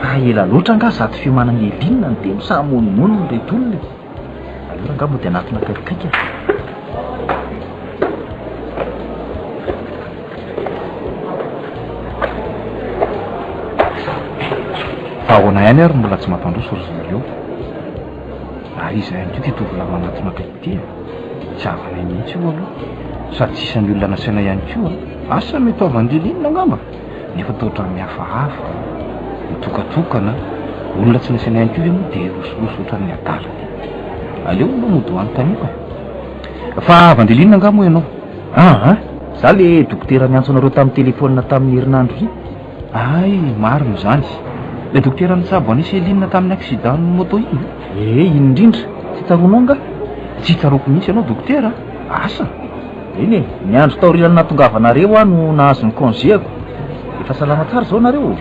fa ela loatra nga zato fiomanana Elinina ny dia misamonimono ny reto olona aleo raha nga mo dia anatona kaikaiky Ahona ihany ary mbola tsy mampandroso ry zareo. Ary izy ihany koa ty tovolahy manatona kaiky ty tsy avanay mihitsy io aloha sady tsisy ny olona nasaina ihany koa asa mety avy Elinina angamba nefa tao ohatran'ny mihafahafa mitokatokana olona tsy nasaina ihany koa ve moa dia rosorosy ohatran'ny adala aleo mba mody ho any taniko fa avy Elinina angamba moa ianao? Za le dokotera miantso anareo tamin'ny telefônina tamin'ny herinandro ry. Ay marina zany le dokotera nitsabo anisy Elinina tamin'ny accident moto iny. Iny indrindra tsy tsaronao nga? Tsy tsaroko mihitsy ianao dokotera. Asa iny ny andro taorian'ny nahatongavanareo no nahazo ny congéako. Efa salama tsara zao nareo?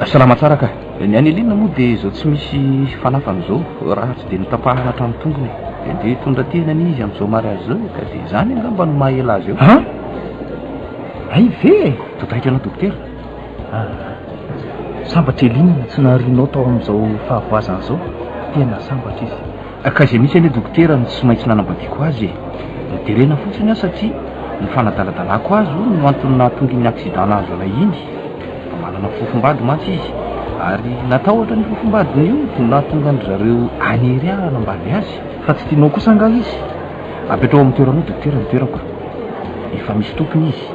Salama tsara ka. Ny any Elinina moa dia zao tsy misy fanafany zao raha tsy dia nitapahana hatramin'ny tongony dia tondra tenany izy amin'izao mariazy zao ka dia zany angamba no mahaela azy eo. Ay ve totaika anao dokotera. Sambatra Elinina tsy naharianao tao amin'izao fahavoazana zao tena sambatra izy. Ka izay mihitsy anie dokotera no tsy maintsy nanambadiako azy noterena fotsiny aho satria ny fanadaladalako azy no antony nahatonga ny accident nahazo anay iny fa manana fofombady mantsy izy ary natao ohatra ny fofombadiny io no nahatonga ny zareo anery hanambady azy fa tsy tianao kosa nga izy. Apetrao amin'ny toeranao dokotera ny toerako efa misy tompony izy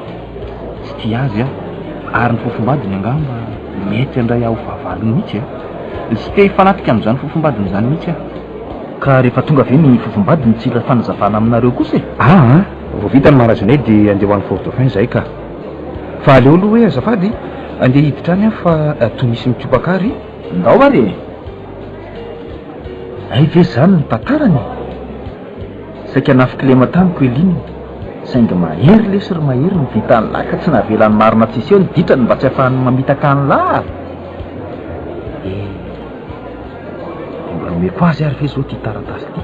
tsy tia azy ary ny fofombadiny angamba mety andray aho vahavalony mihitsy tsy te hifanatrika amin'izany fofombadiny izany mihitsy ka rehefa tonga ve ny fofombadiny tsy ila fanazavana aminareo kosa vao vita ny marazanay dia andeha ho an'ny fort dauphin zay ka fa aleo aloha hoe azafady andeha hiditra any fa toy misy mitopakary ndao ary ay ve zany ny tantarany saika nafikilema tamiko Elinina saingy mahery le syry mahery ny vita ny lahy ka tsy navelan'ny marina tsisy eo ny ditrany mba tsy ahafahany mamitaka ny lahy mbola omeko azy ary ve zao ty taratasy ty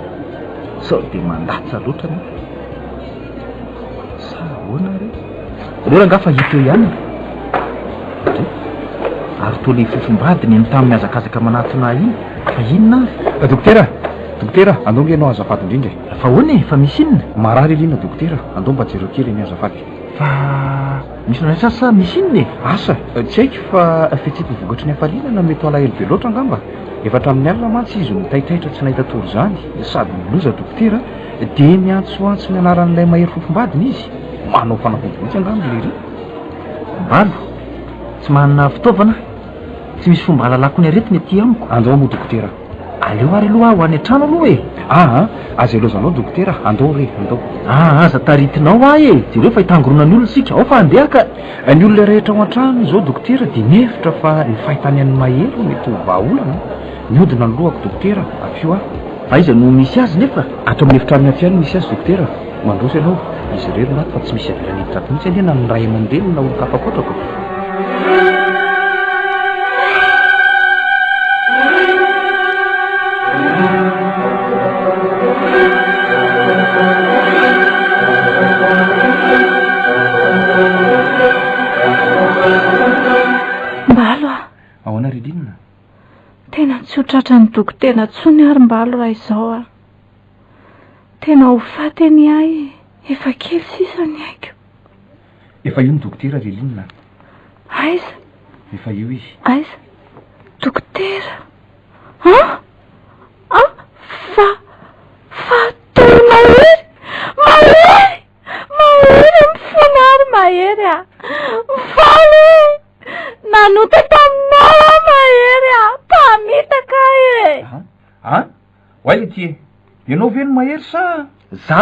sao dia mandatsa loatra ny sa hoana re reo rangafa hita eo ihany ary toa le fofombadiny ny tamin'ny azakazaka manatona iny fa inona ary dokotera andao nge ianao azafady indrindra fa hoany fa misy inona marary ilina dokotera andao mba jereo kely ny azafady fa misy nona sasa misy inona asa tsy haiko fa fihetsika vokatry ny hafalinana mety alahelo be loatra angamba efa hatramin'ny alina mantsy izy mitaitaitra tsy nahita tory zany sady miloza dokotera dia miantsoantso ny anaran'ilay mahery fofombadiny izy manao fanafodivitsy angamba lery mbalo tsy manana fitaovana tsy misy fomba alalako ny aretiny aty amiko andao moa dokotera aleo ary aloha ho any an-trano aloha e aza elozanao dokotera andao re andao aza taritinao ahy e jereo fa hitangorona ny olona sika ao fa andeha ka ny olona rehetra ao an-trano zao dokotera dia mihevitra fa ny fahitany an'ny mahery mety ho vaolana miodina ny lohako dokotera afio aiza no misy azy nefa ato amin'ny efitra amin'ny afiany misy azy dokotera mandroso ianao izy rero naty fa tsy misy avelany hevitra ato mihitsy anena ny ray aman-dreny na olo-kafakotrako ahoana rilinina tena tsy hotratra ny dokotera tsony ary mbalo raha izao a tena ho fateny ahy efa kely sisa ny haiko efa io ny dokotera rilinina aiza efa io izy aiza dokotera fa toy mahery mifona ary mahery a valy nanota taminao mahery a mpamitaka e oay ty ianao ve ny mahery sa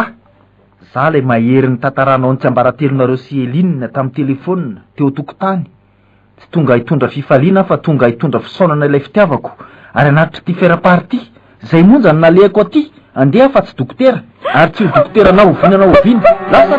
za lay mahery ny tantaranao ny tsy ambaratelonareo sy elinina tamin'ny telefônina teo tokotany tsy tonga hitondra fifaliana fa tonga hitondra fisaonana ilay fitiavako ary anatitra ty fera-party zay monja ny nalehako aty andeha fa tsy dokotera ary tsy ho dokotera na ovinana oviny lasa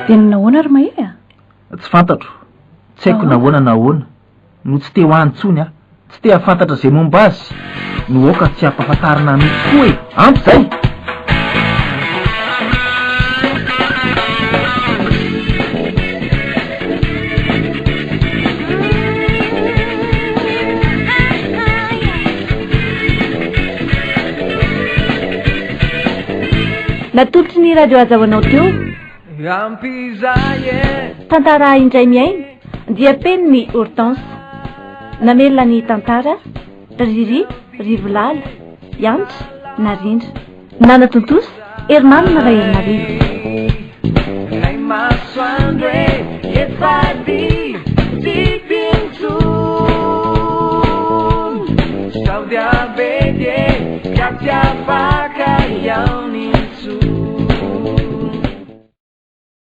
dia nahoana ary mahery a tsy fantatro tsy haiko nahoana no tsy te ho antsony a tsy te hafantatra zay momba azy no oka tsy hampahafantarina mihitsy koa e ampy zay natolotry ny radio azahoanao teo tantara indray miaina dia peny ny hortense namelona ny tantara riri rivolala yantra narindra nanatontoso herimanina raha herinarivo Saudi Arabia,